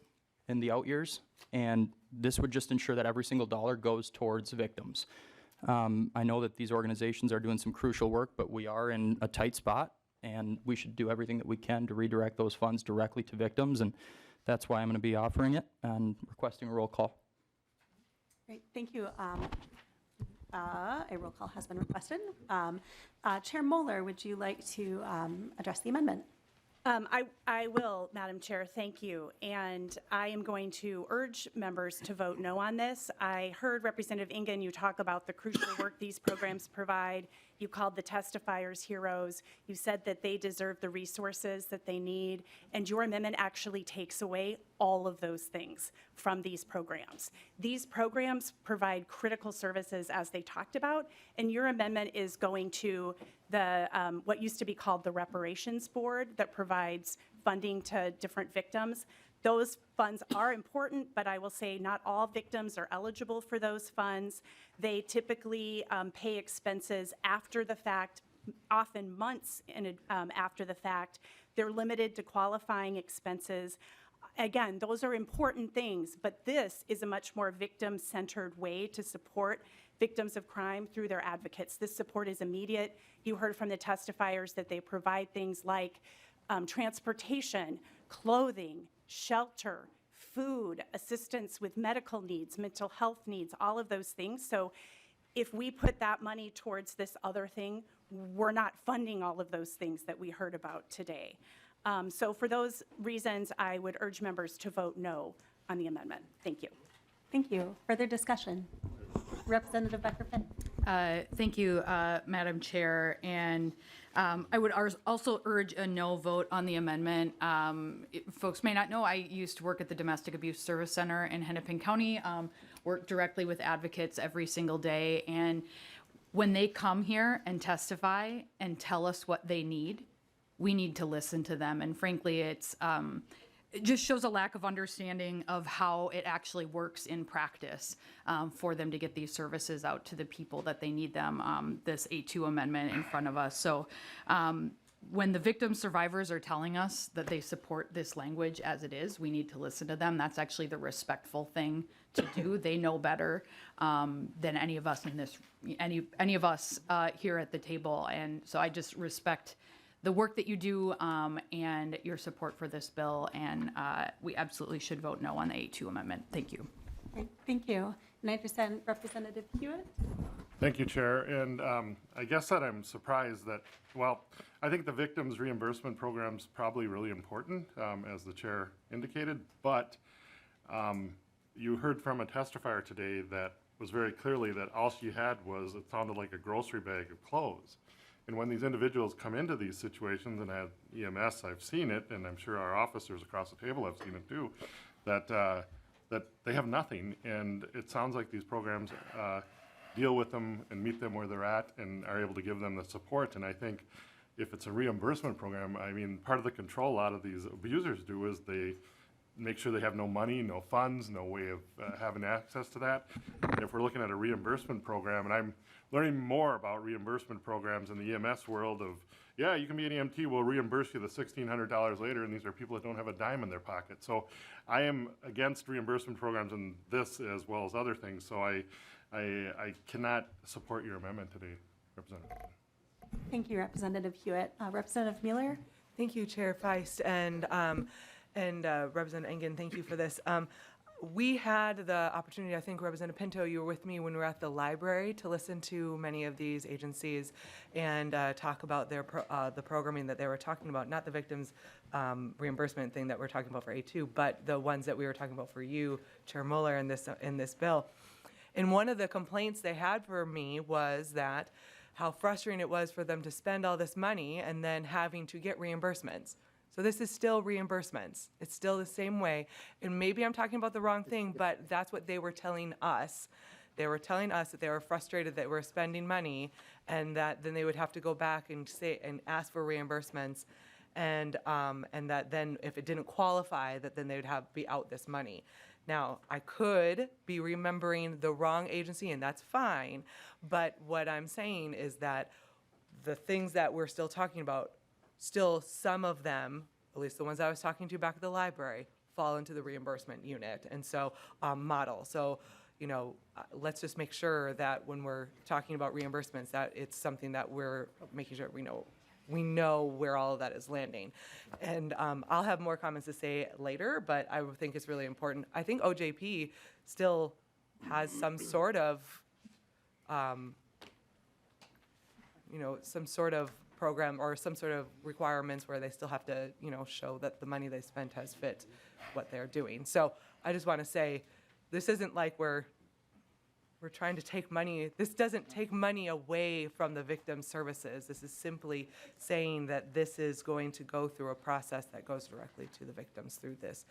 in the out years, and this would just ensure that every single dollar goes towards victims. I know that these organizations are doing some crucial work, but we are in a tight spot, and we should do everything that we can to redirect those funds directly to victims, and that's why I'm going to be offering it and requesting a roll call. Great, thank you. A roll call has been requested. Chair Moller, would you like to address the amendment? I will, Madam Chair, thank you. And I am going to urge members to vote no on this. I heard Representative Ingen, you talk about the crucial work these programs provide. You called the testifiers heroes. You said that they deserve the resources that they need. And your amendment actually takes away all of those things from these programs. These programs provide critical services as they talked about, and your amendment is going to the what used to be called the reparations board that provides funding to different victims. Those funds are important, but I will say not all victims are eligible for those funds. They typically pay expenses after the fact, often months after the fact. They're limited to qualifying expenses. Again, those are important things, but this is a much more victim-centered way to support victims of crime through their advocates. This support is immediate. You heard from the testifiers that they provide things like transportation, clothing, shelter, food, assistance with medical needs, mental health needs, all of those things. So if we put that money towards this other thing, we're not funding all of those things that we heard about today. So for those reasons, I would urge members to vote no on the amendment. Thank you. Thank you. Further discussion? Representative Becker-Finn. Thank you, Madam Chair. And I would also urge a no vote on the amendment. Folks may not know, I used to work at the Domestic Abuse Service Center in Hennepin County, work directly with advocates every single day. And when they come here and testify and tell us what they need, we need to listen to them. And frankly, it just shows a lack of understanding of how it actually works in practice for them to get these services out to the people that they need them, this A2 amendment in front of us. So when the victim survivors are telling us that they support this language as it is, we need to listen to them. That's actually the respectful thing to do. They know better than any of us in this, any of us here at the table. And so I just respect the work that you do and your support for this bill, and we absolutely should vote no on the A2 amendment. Thank you. Great. Thank you. And I understand Representative Hewitt. Thank you, Chair. And I guess that I'm surprised that, well, I think the victims reimbursement program is probably really important, as the Chair indicated, but you heard from a testifier today that was very clearly that all she had was, it sounded like a grocery bag of clothes. And when these individuals come into these situations, and at EMS I've seen it, and I'm sure our officers across the table have seen it too, that that they have nothing. And it sounds like these programs deal with them and meet them where they're at and are able to give them the support. And I think if it's a reimbursement program, I mean, part of the control a lot of these abusers do is they make sure they have no money, no funds, no way of having access to that. And if we're looking at a reimbursement program, and I'm learning more about reimbursement programs in the EMS world of, yeah, you can be an EMT, we'll reimburse you the $1,600 later, and these are people that don't have a dime in their pocket. So I am against reimbursement programs in this as well as other things, so I cannot support your amendment today, Representative. Thank you, Representative Hewitt. Representative Mueller? Thank you, Chair Feist, and Representative Engen, thank you for this. We had the opportunity, I think Representative Pinto, you were with me when we were at the library to listen to many of these agencies and talk about their the programming that they were talking about, not the victims reimbursement thing that we're talking about for A2, but the ones that we were talking about for you, Chair Moller, in this bill. And one of the complaints they had for me was that how frustrating it was for them to spend all this money and then having to get reimbursements. So this is still reimbursements. It's still the same way. And maybe I'm talking about the wrong thing, but that's what they were telling us. They were telling us that they were frustrated that we're spending money and that then they would have to go back and say and ask for reimbursements, and that then if it didn't qualify, that then they would have be out this money. Now, I could be remembering the wrong agency, and that's fine, but what I'm saying is that the things that we're still talking about, still some of them, at least the ones I was talking to back at the library, fall into the reimbursement unit, and so model. So, you know, let's just make sure that when we're talking about reimbursements, that it's something that we're making sure we know where all of that is landing. And I'll have more comments to say later, but I would think it's really important. I think OJP still has some sort of some sort of program or some sort of requirements where they still have to, show that the money they spent has fit what they're doing. So I just want to say, this isn't like we're trying to take money. This doesn't take money away from the victim services. This is simply saying that this is going to go through a process that goes directly to the victims through this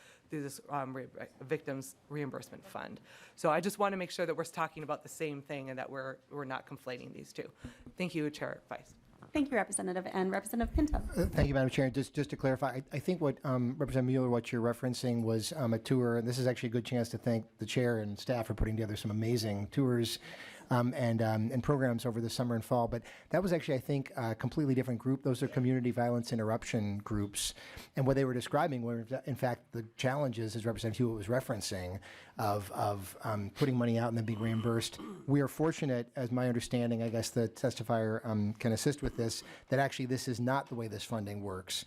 victims reimbursement fund. So I just want to make sure that we're talking about the same thing and that we're not conflating these two. Thank you, Chair Vice. Thank you, Representative. And Representative Pinto. Thank you, Madam Chair. Just to clarify, I think what Representative Mueller, what you're referencing was a tour, and this is actually a good chance to thank the chair and staff for putting together some amazing tours and programs over the summer and fall. But that was actually, I think, a completely different group. Those are community violence interruption groups. And what they were describing were, in fact, the challenges, as Representative Hewitt was referencing, of putting money out and then being reimbursed. We are fortunate, as my understanding, I guess the testifier can assist with this, that actually this is not the way this funding works,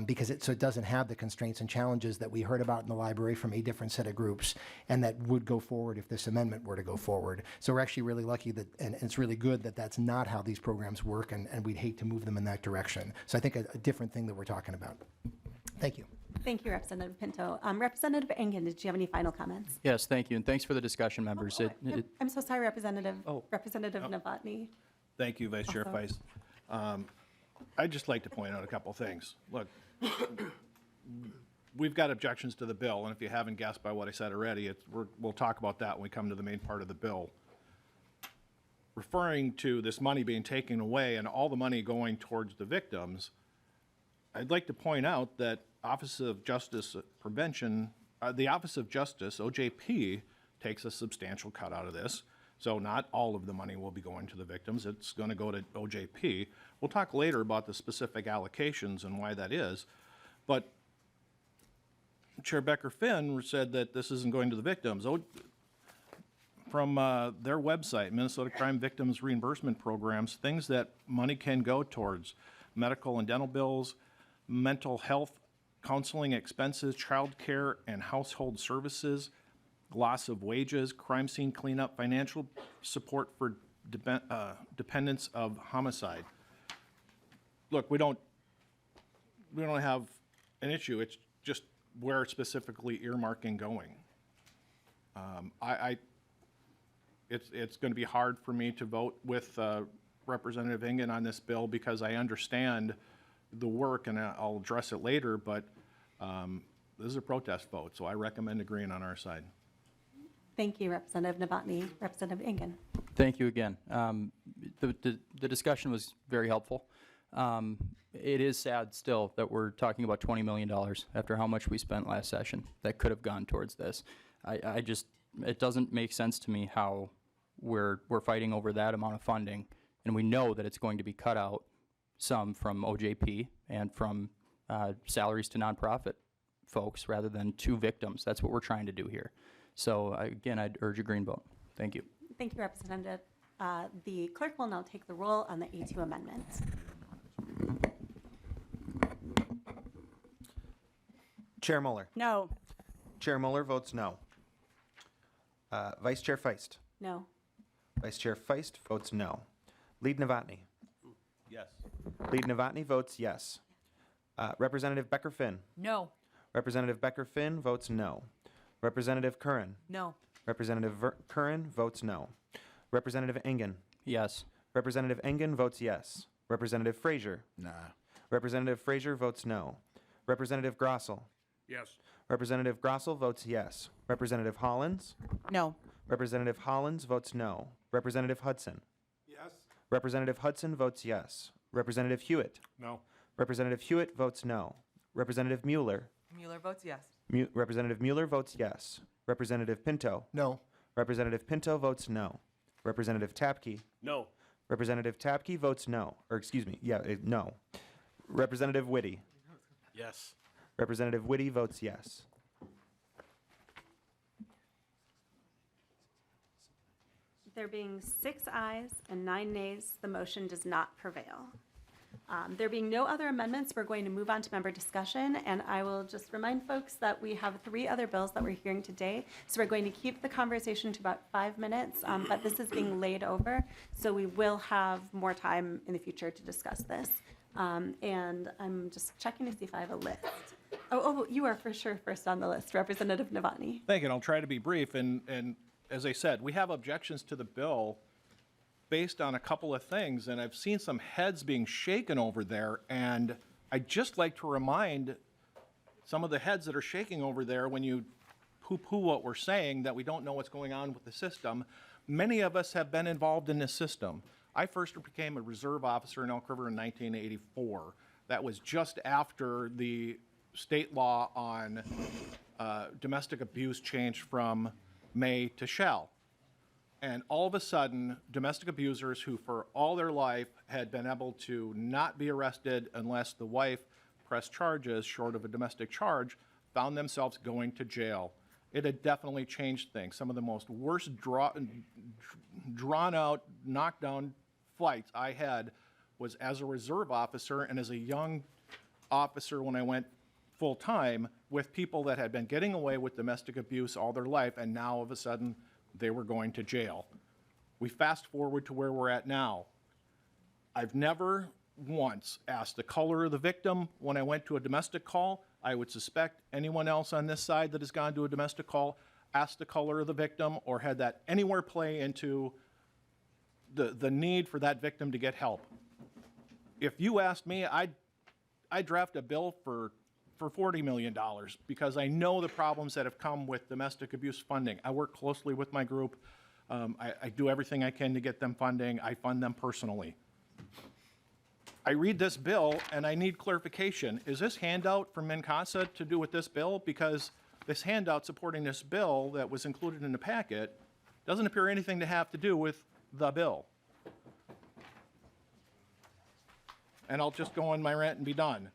because it doesn't have the constraints and challenges that we heard about in the library from a different set of groups, and that would go forward if this amendment were to go forward. So we're actually really lucky that, and it's really good that that's not how these programs work, and we'd hate to move them in that direction. So I think a different thing that we're talking about. Thank you. Thank you, Representative Pinto. Representative Engen, did you have any final comments? Yes, thank you, and thanks for the discussion, members. I'm so sorry, Representative. Oh. Representative Novotny. Thank you, Vice Chair Feist. I'd just like to point out a couple things. Look, we've got objections to the bill, and if you haven't guessed by what I said already, we'll talk about that when we come to the main part of the bill. Referring to this money being taken away and all the money going towards the victims, I'd like to point out that Office of Justice Prevention, the Office of Justice, OJP, takes a substantial cut out of this. So not all of the money will be going to the victims. It's going to go to OJP. We'll talk later about the specific allocations and why that is. But Chair Becker-Finn said that this isn't going to the victims. From their website, Minnesota Crime Victims Reimbursement Programs, things that money can go towards: medical and dental bills, mental health, counseling expenses, child care and household services, loss of wages, crime scene cleanup, financial support for dependents of homicide. Look, we don't have an issue. It's just where specifically earmarking going. It's going to be hard for me to vote with Representative Engen on this bill because I understand the work, and I'll address it later, but this is a protest vote, so I recommend agreeing on our side. Thank you, Representative Novotny. Representative Engen. Thank you again. The discussion was very helpful. It is sad still that we're talking about $20 million after how much we spent last session that could have gone towards this. It doesn't make sense to me how we're fighting over that amount of funding, and we know that it's going to be cut out some from OJP and from salaries to nonprofit folks rather than to victims. That's what we're trying to do here. So again, I'd urge a green vote. Thank you. Thank you, Representative. The clerk will now take the roll on the A2 amendments. Chair Moller. No. Chair Moller votes no. Vice Chair Feist. No. Vice Chair Feist votes no. Lead Novotny. Yes. Lead Novotny votes yes. Representative Becker-Finn. No. Representative Becker-Finn votes no. Representative Curran. No. Representative Curran votes no. Representative Engen. Yes. Representative Engen votes yes. Representative Frazier. Nah. Representative Frazier votes no. Representative Grossel. Yes. Representative Grossel votes yes. Representative Hollins. No. Representative Hollins votes no. Representative Hudson. Yes. Representative Hudson votes yes. Representative Hewitt. No. Representative Hewitt votes no. Representative Mueller. Mueller votes yes. Representative Mueller votes yes. Representative Pinto. No. Representative Pinto votes no. Representative Tapke. No. Representative Tapke votes no. Or excuse me, no. Representative Whitty. Yes. Representative Whitty votes yes. There being 6 ayes and 9 nays, the motion does not prevail. There being no other amendments, we're going to move on to member discussion, and I will just remind folks that we have 3 other bills that we're hearing today. So we're going to keep the conversation to about 5 minutes, but this is being laid over, so we will have more time in the future to discuss this. And I'm just checking to see if I have a list. Oh, you are for sure first on the list, Representative Novotny. Thank you, and I'll try to be brief. And as I said, we have objections to the bill based on a couple of things, and I've seen some heads being shaken over there, and I'd just like to remind some of the heads that are shaking over there when you poo-poo what we're saying, that we don't know what's going on with the system. Many of us have been involved in this system. I first became a reserve officer in Elk River in 1984. That was just after the state law on domestic abuse changed from may to shall. And all of a sudden, domestic abusers who for all their life had been able to not be arrested unless the wife pressed charges short of a domestic charge, found themselves going to jail. It had definitely changed things. Some of the most worst drawn out, knockdown fights I had was as a reserve officer and as a young officer when I went full time with people that had been getting away with domestic abuse all their life, and now all of a sudden they were going to jail. We fast forward to where we're at now. I've never once asked the color of the victim when I went to a domestic call. I would suspect anyone else on this side that has gone to a domestic call asked the color of the victim or had that anywhere play into the need for that victim to get help. If you asked me, I'd draft a bill for $40 million because I know the problems that have come with domestic abuse funding. I work closely with my group. I do everything I can to get them funding. I fund them personally. I read this bill and I need clarification. Is this handout from MnCASA to do with this bill? Because this handout supporting this bill that was included in the packet doesn't appear anything to have to do with the bill. And I'll just go on my rant and be done.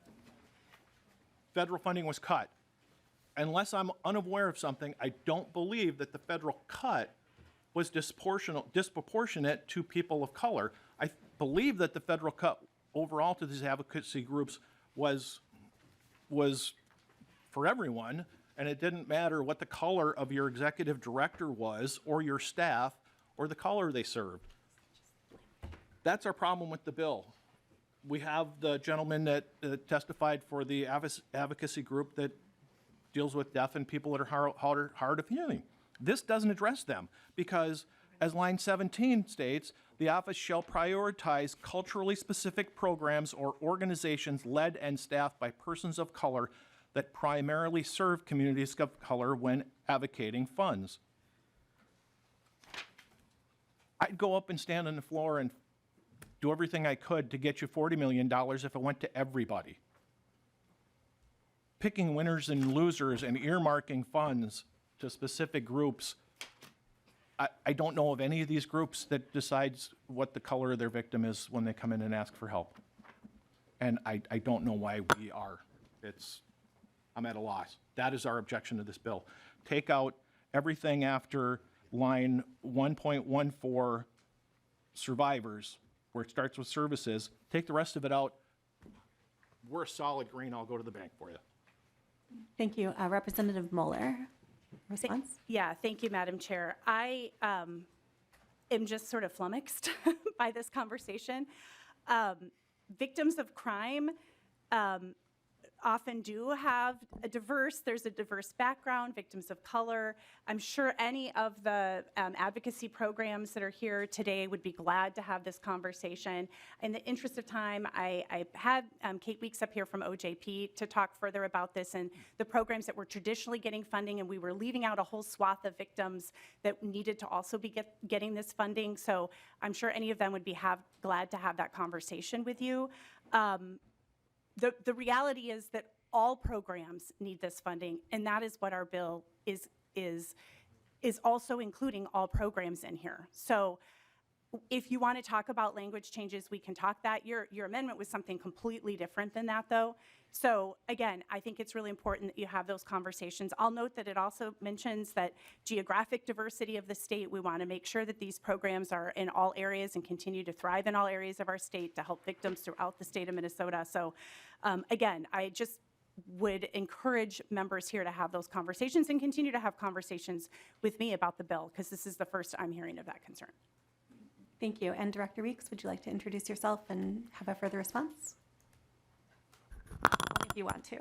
Federal funding was cut. Unless I'm unaware of something, I don't believe that the federal cut was disproportionate to people of color. I believe that the federal cut overall to these advocacy groups was for everyone, and it didn't matter what the color of your executive director was, or your staff, or the color they served. That's our problem with the bill. We have the gentleman that testified for the advocacy group that deals with deaf and people that are hard of hearing. This doesn't address them because, as line 17 states, the office shall prioritize culturally specific programs or organizations led and staffed by persons of color that primarily serve communities of color when advocating funds. I'd go up and stand on the floor and do everything I could to get you $40 million if it went to everybody. Picking winners and losers and earmarking funds to specific groups, I don't know of any of these groups that decides what the color of their victim is when they come in and ask for help. And I don't know why we are. I'm at a loss. That is our objection to this bill. Take out everything after line 1.14 survivors, where it starts with services. Take the rest of it out. We're a solid green. I'll go to the bank for you. Thank you. Representative Moller, response? Yeah, thank you, Madam Chair. I am just sort of flummoxed by this conversation. Victims of crime often do have there's a diverse background, victims of color. I'm sure any of the advocacy programs that are here today would be glad to have this conversation. In the interest of time, I had Kate Weeks up here from OJP to talk further about this and the programs that were traditionally getting funding, and we were leaving out a whole swath of victims that needed to also be getting this funding. So I'm sure any of them would be glad to have that conversation with you. The reality is that all programs need this funding, and that is what our bill is also including all programs in here. So if you want to talk about language changes, we can talk that. Your amendment was something completely different than that, though. So again, I think it's really important that you have those conversations. I'll note that it also mentions that geographic diversity of the state, we want to make sure that these programs are in all areas and continue to thrive in all areas of our state to help victims throughout the state of Minnesota. So again, I just would encourage members here to have those conversations and continue to have conversations with me about the bill, because this is the first I'm hearing of that concern. Thank you. And Director Weeks, would you like to introduce yourself and have a further response? If you want to.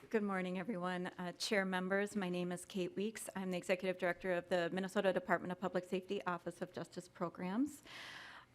Good morning, everyone. Chair members, my name is Kate Weeks. I'm the Executive Director of the Minnesota Department of Public Safety Office of Justice Programs.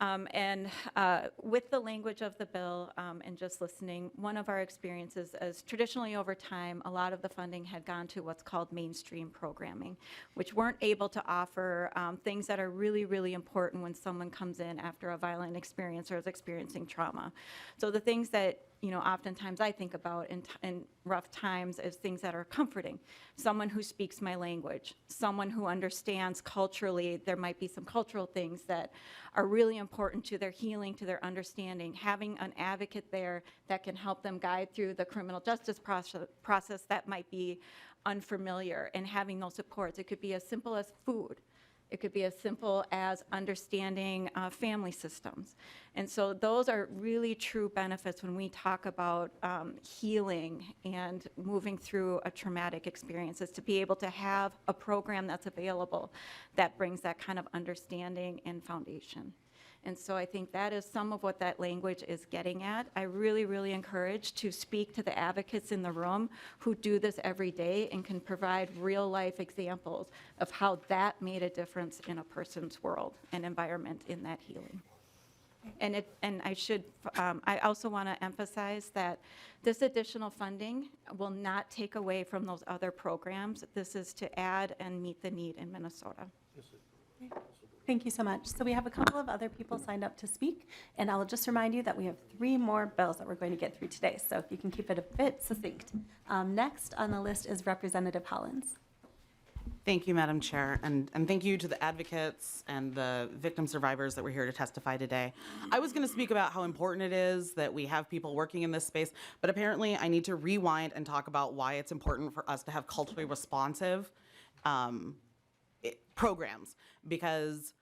With the language of the bill and just listening, one of our experiences is traditionally over time, a lot of the funding had gone to what's called mainstream programming, which weren't able to offer things that are really, really important when someone comes in after a violent experience or is experiencing trauma. So the things that oftentimes I think about in rough times is things that are comforting. Someone who speaks my language, someone who understands culturally, there might be some cultural things that are really important to their healing, to their understanding. Having an advocate there that can help them guide through the criminal justice process that might be unfamiliar, and having those supports. It could be as simple as food. It could be as simple as understanding family systems. And so those are really true benefits when we talk about healing and moving through a traumatic experience, is to be able to have a program that's available that brings that kind of understanding and foundation. And so I think that is some of what that language is getting at. I really, really encourage to speak to the advocates in the room who do this every day and can provide real life examples of how that made a difference in a person's world and environment in that healing. And I also want to emphasize that this additional funding will not take away from those other programs. This is to add and meet the need in Minnesota. Thank you so much. So we have a couple of other people signed up to speak, and I'll just remind you that we have 3 more bills that we're going to get through today, so if you can keep it a bit succinct. Next on the list is Representative Hollins. Thank you, Madam Chair, and thank you to the advocates and the victim survivors that were here to testify today. I was going to speak about how important it is that we have people working in this space, but apparently I need to rewind and talk about why it's important for us to have culturally responsive programs, because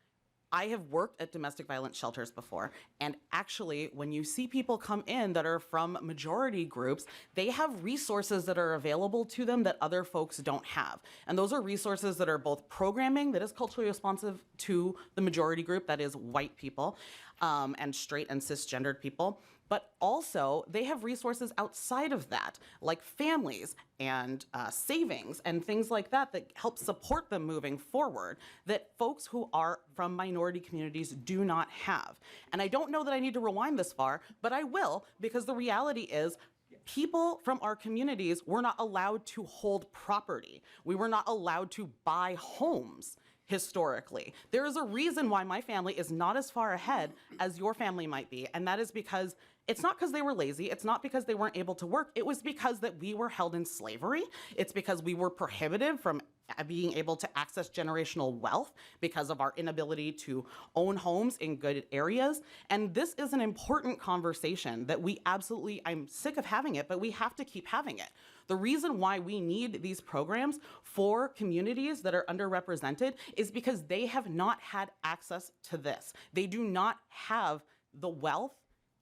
I have worked at domestic violence shelters before, and actually when you see people come in that are from majority groups, they have resources that are available to them that other folks don't have. And those are resources that are both programming that is culturally responsive to the majority group, that is white people, and straight and cisgendered people, but also they have resources outside of that, like families and savings and things like that that help support them moving forward, that folks who are from minority communities do not have. And I don't know that I need to rewind this far, but I will, because the reality is people from our communities were not allowed to hold property. We were not allowed to buy homes. Historically, there is a reason why my family is not as far ahead as your family might be, and that is because it's not because they were lazy, it's not because they weren't able to work, it was because that we were held in slavery, it's because we were prohibited from being able to access generational wealth because of our inability to own homes in good areas. And this is an important conversation that we absolutely, I'm sick of having it, but we have to keep having it. The reason why we need these programs for communities that are underrepresented is because they have not had access to this. They do not have the wealth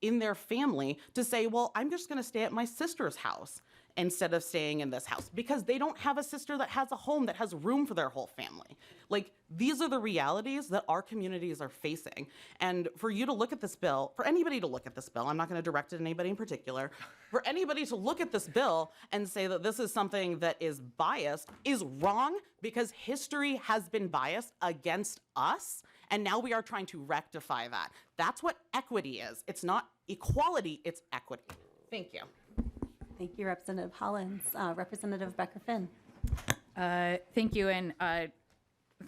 in their family to say, well, I'm just going to stay at my sister's house instead of staying in this house, because they don't have a sister that has a home that has room for their whole family. Like, these are the realities that our communities are facing. And for you to look at this bill, for anybody to look at this bill, I'm not going to direct it at anybody in particular, for anybody to look at this bill and say that this is something that is biased is wrong, because history has been biased against us, and now we are trying to rectify that. That's what equity is. It's not equality, it's equity. Thank you. Thank you, Representative Hollins. Representative Becker-Finn. Thank you, and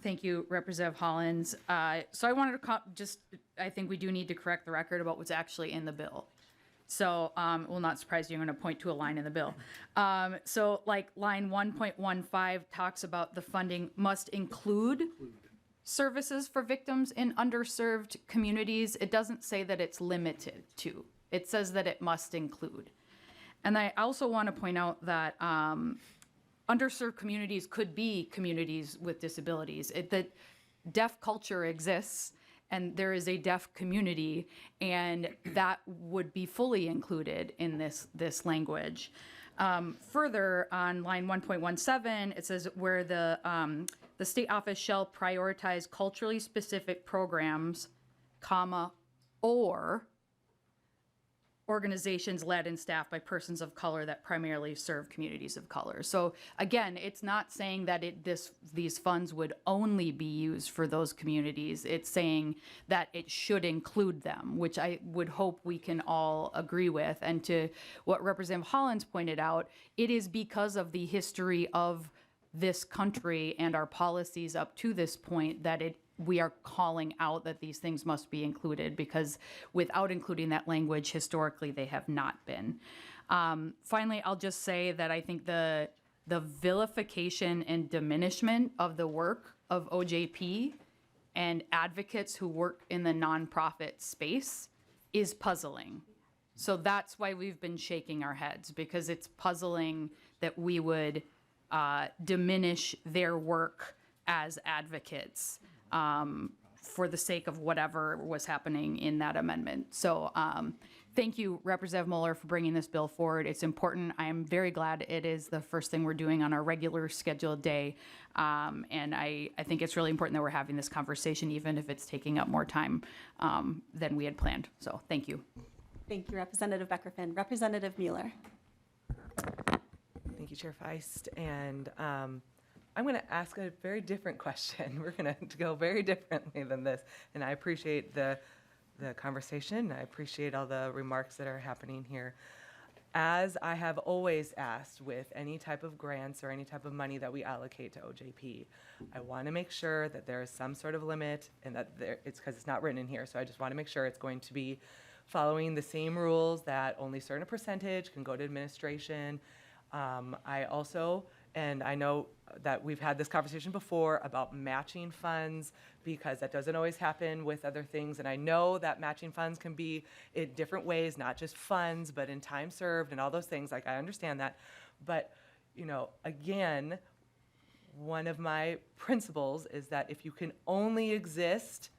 thank you, Representative Hollins. So I wanted to I think we do need to correct the record about what's actually in the bill. So it will not surprise you, I'm going to point to a line in the bill. So like line 1.15 talks about the funding must include services for victims in underserved communities. It doesn't say that it's limited to. It says that it must include. And I also want to point out that underserved communities could be communities with disabilities. That deaf culture exists, and there is a deaf community, and that would be fully included in this language. Further, on line 1.17, it says where the state office shall prioritize culturally specific programs, comma, or organizations led and staffed by persons of color that primarily serve communities of color. So again, it's not saying that these funds would only be used for those communities. It's saying that it should include them, which I would hope we can all agree with. And to what Representative Hollins pointed out, it is because of the history of this country and our policies up to this point that we are calling out that these things must be included, because without including that language, historically, they have not been. Finally, I'll just say that I think the vilification and diminishment of the work of OJP and advocates who work in the nonprofit space is puzzling. So that's why we've been shaking our heads, because it's puzzling that we would diminish their work as advocates for the sake of whatever was happening in that amendment. So thank you, Representative Moller, for bringing this bill forward. It's important. I am very glad it is the first thing we're doing on our regular scheduled day. And I think it's really important that we're having this conversation, even if it's taking up more time than we had planned. So thank you. Thank you, Representative Beckerfin. Representative Mueller. Thank you, Chair Feist. And I'm going to ask a very different question. We're going to go very differently than this. And I appreciate the conversation. I appreciate all the remarks that are happening here. As I have always asked with any type of grants or any type of money that we allocate to OJP, I want to make sure that there is some sort of limit, and that it's because it's not written in here. So I just want to make sure it's going to be following the same rules, that only a certain percentage can go to administration. I also, and I know that we've had this conversation before about matching funds, because that doesn't always happen with other things. And I know that matching funds can be in different ways, not just funds, but in time served and all those things. Like, I understand that. But, you know, again, one of my principles is that if you can only exist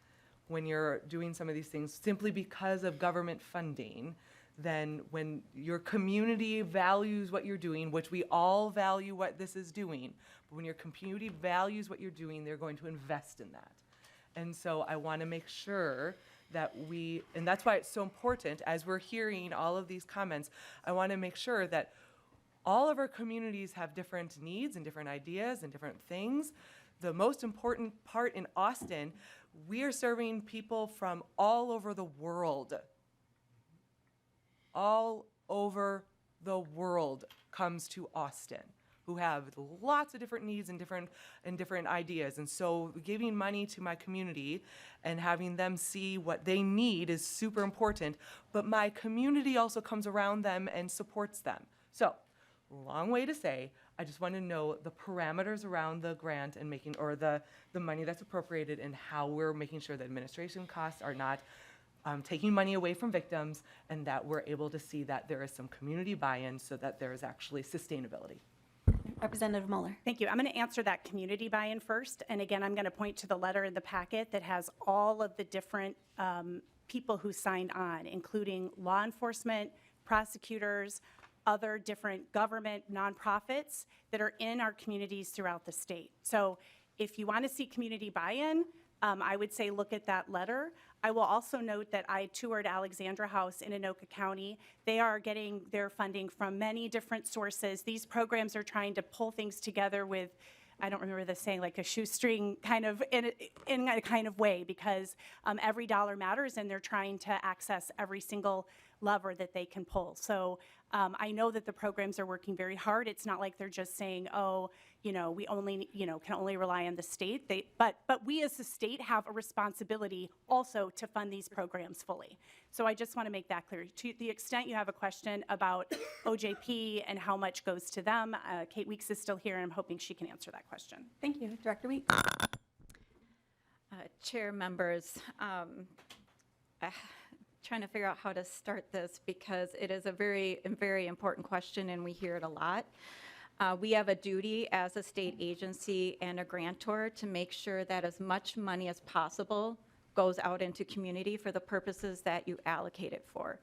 when you're doing some of these things simply because of government funding, then when your community values what you're doing, which we all value what this is doing, but when your community values what you're doing, they're going to invest in that. And so I want to make sure that and that's why it's so important, as we're hearing all of these comments, I want to make sure that all of our communities have different needs and different ideas and different things. The most important part in Austin, we are serving people from all over the world. All over the world comes to Austin, who have lots of different needs and different ideas. And so giving money to my community and having them see what they need is super important. But my community also comes around them and supports them. So, long way to say, I just want to know the parameters around the grant and the money that's appropriated, and how we're making sure that administration costs are not taking money away from victims, and that we're able to see that there is some community buy-in so that there is actually sustainability. Representative Moller. Thank you. I'm going to answer that community buy-in first. And again, I'm going to point to the letter in the packet that has all of the different people who signed on, including law enforcement, prosecutors, other different government nonprofits that are in our communities throughout the state. So if you want to see community buy-in, I would say look at that letter. I will also note that I toured Alexandra House in Anoka County. They are getting their funding from many different sources. These programs are trying to pull things together with, I don't remember the saying, like a shoestring kind of, in a kind of way, because every dollar matters, and they're trying to access every single lever that they can pull. So I know that the programs are working very hard. It's not like they're just saying, oh, you know, we only, can only rely on the state. But we as the state have a responsibility also to fund these programs fully. So I just want to make that clear. To the extent you have a question about OJP and how much goes to them, Kate Weeks is still here, and I'm hoping she can answer that question. Thank you. Director Weeks. Chair, members, trying to figure out how to start this because it is a very, very important question and we hear it a lot. We have a duty as a state agency and a grantor to make sure that as much money as possible goes out into community for the purposes that you allocate it for.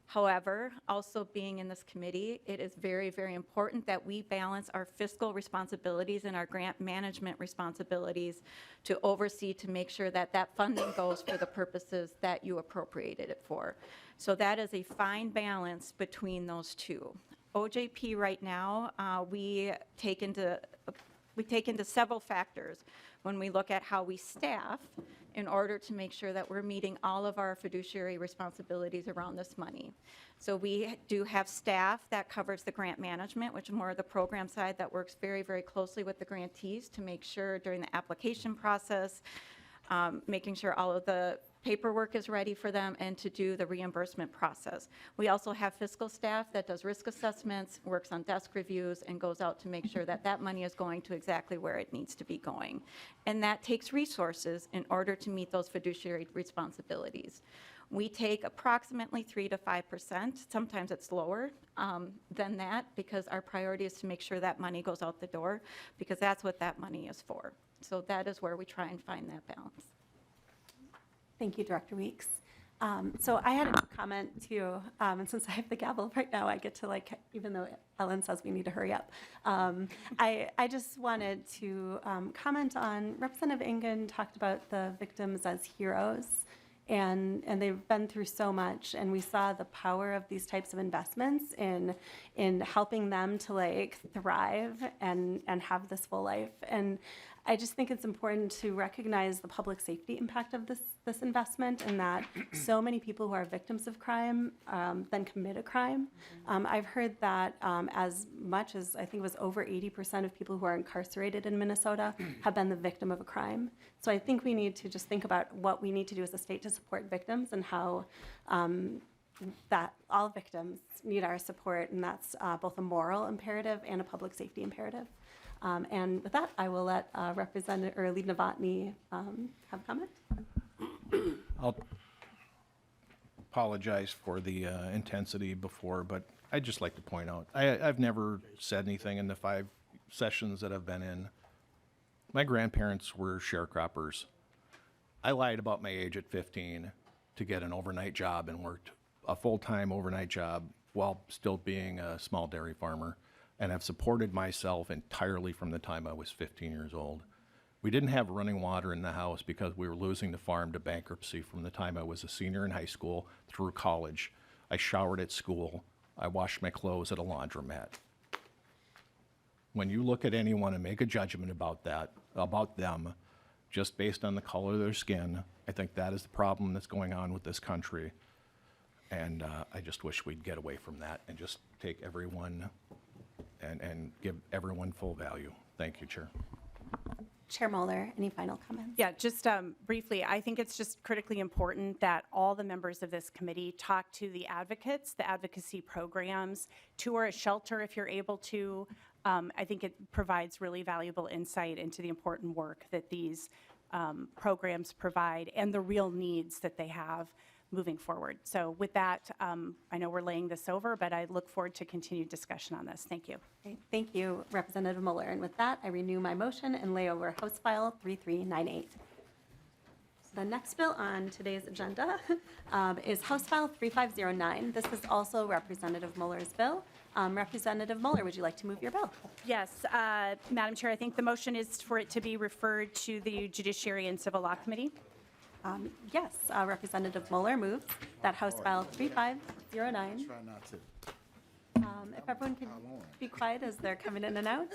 However, also being in this committee, it is very, very important that we balance our fiscal responsibilities and our grant management responsibilities to oversee to make sure that that funding goes for the purposes that you appropriated it for. So that is a fine balance between those two. OJP right now, we take into several factors when we look at how we staff in order to make sure that we're meeting all of our fiduciary responsibilities around this money. So we do have staff that covers the grant management, which is more of the program side that works very, very closely with the grantees to make sure during the application process, making sure all of the paperwork is ready for them and to do the reimbursement process. We also have fiscal staff that does risk assessments, works on desk reviews, and goes out to make sure that that money is going to exactly where it needs to be going. And that takes resources in order to meet those fiduciary responsibilities. We take approximately 3 to 5%. Sometimes it's lower than that because our priority is to make sure that money goes out the door because that's what that money is for. So that is where we try and find that balance. Thank you, Director Weeks. So I had a comment too, and since I have the gavel right now, I get to even though Ellen says we need to hurry up. I just wanted to comment on, Representative Engen talked about the victims as heroes, and they've been through so much, and we saw the power of these types of investments in helping them to thrive and have this full life. And I just think it's important to recognize the public safety impact of this investment and that so many people who are victims of crime then commit a crime. I've heard that as much as I think it was over 80% of people who are incarcerated in Minnesota have been the victim of a crime. So I think we need to just think about what we need to do as a state to support victims and how that all victims need our support, and that's both a moral imperative and a public safety imperative. And with that, I will let Representative Lead Novotny have a comment. I'll apologize for the intensity before, but I'd just like to point out, I've never said anything in the 5 sessions that I've been in. My grandparents were sharecroppers. I lied about my age at 15 to get an overnight job and worked a full-time overnight job while still being a small dairy farmer, and have supported myself entirely from the time I was 15 years old. We didn't have running water in the house because we were losing the farm to bankruptcy from the time I was a senior in high school through college. I showered at school. I washed my clothes at a laundromat. When you look at anyone and make a judgment about them, just based on the color of their skin, I think that is the problem that's going on with this country. And I just wish we'd get away from that and just take everyone and give everyone full value. Thank you, Chair. Chair Moller, any final comments? Yeah, just briefly, I think it's just critically important that all the members of this committee talk to the advocates, the advocacy programs, tour a shelter if you're able to. I think it provides really valuable insight into the important work that these programs provide and the real needs that they have moving forward. So with that, I know we're laying this over, but I look forward to continued discussion on this. Thank you. Great. Thank you, Representative Moller. And with that, I renew my motion and lay over House File 3398. So the next bill on today's agenda is House File 3509. This is also Representative Moller's bill. Representative Moller, would you like to move your bill? Yes, Madam Chair, I think the motion is for it to be referred to the Judiciary and Civil Law Committee. Yes, Representative Moller moves that House File 3509. Try not to. If everyone can be quiet as they're coming in and out.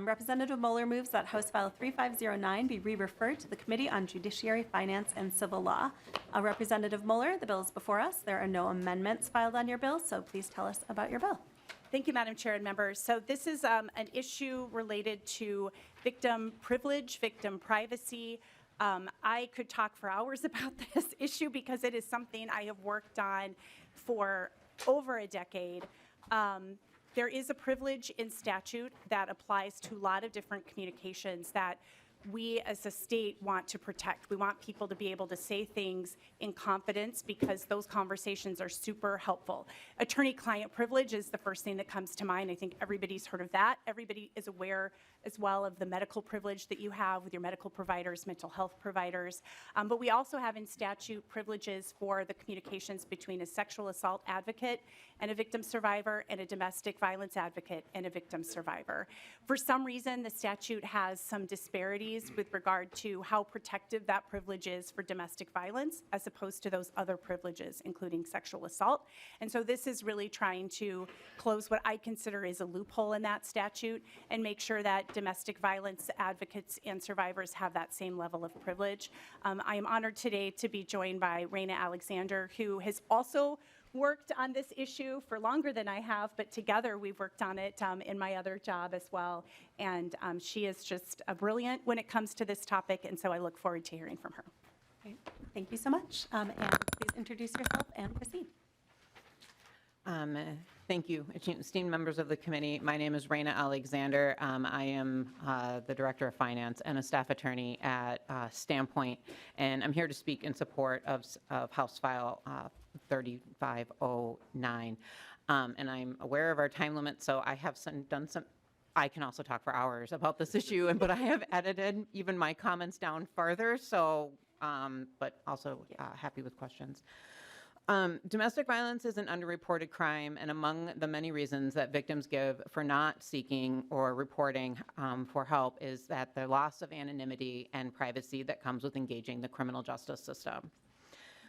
Representative Moller moves that House File 3509 be re-referred to the Committee on Judiciary, Finance, and Civil Law. Representative Moller, the bill is before us. There are no amendments filed on your bill, so please tell us about your bill. Thank you, Madam Chair and members. So this is an issue related to victim privilege, victim privacy. I could talk for hours about this issue because it is something I have worked on for over a decade. There is a privilege in statute that applies to a lot of different communications that we as a state want to protect. We want people to be able to say things in confidence because those conversations are super helpful. Attorney-client privilege is the first thing that comes to mind. I think everybody's heard of that. Everybody is aware as well of the medical privilege that you have with your medical providers, mental health providers. But we also have in statute privileges for the communications between a sexual assault advocate and a victim survivor, and a domestic violence advocate and a victim survivor. For some reason, the statute has some disparities with regard to how protective that privilege is for domestic violence as opposed to those other privileges, including sexual assault. And so this is really trying to close what I consider is a loophole in that statute and make sure that domestic violence advocates and survivors have that same level of privilege. I am honored today to be joined by Raina Alexander, who has also worked on this issue for longer than I have, but together we've worked on it in my other job as well. And she is just brilliant when it comes to this topic, and so I look forward to hearing from her. Great. Thank you so much. And please introduce yourself and proceed. Thank you, esteemed members of the committee. My name is Raina Alexander. I am the Director of Finance and a staff attorney at Standpoint, and I'm here to speak in support of House File 3509. And I'm aware of our time limit, so I have done some. I can also talk for hours about this issue, but I have edited even my comments down further. So, but also happy with questions. Domestic violence is an underreported crime, and among the many reasons that victims give for not seeking or reporting for help is that the loss of anonymity and privacy that comes with engaging the criminal justice system.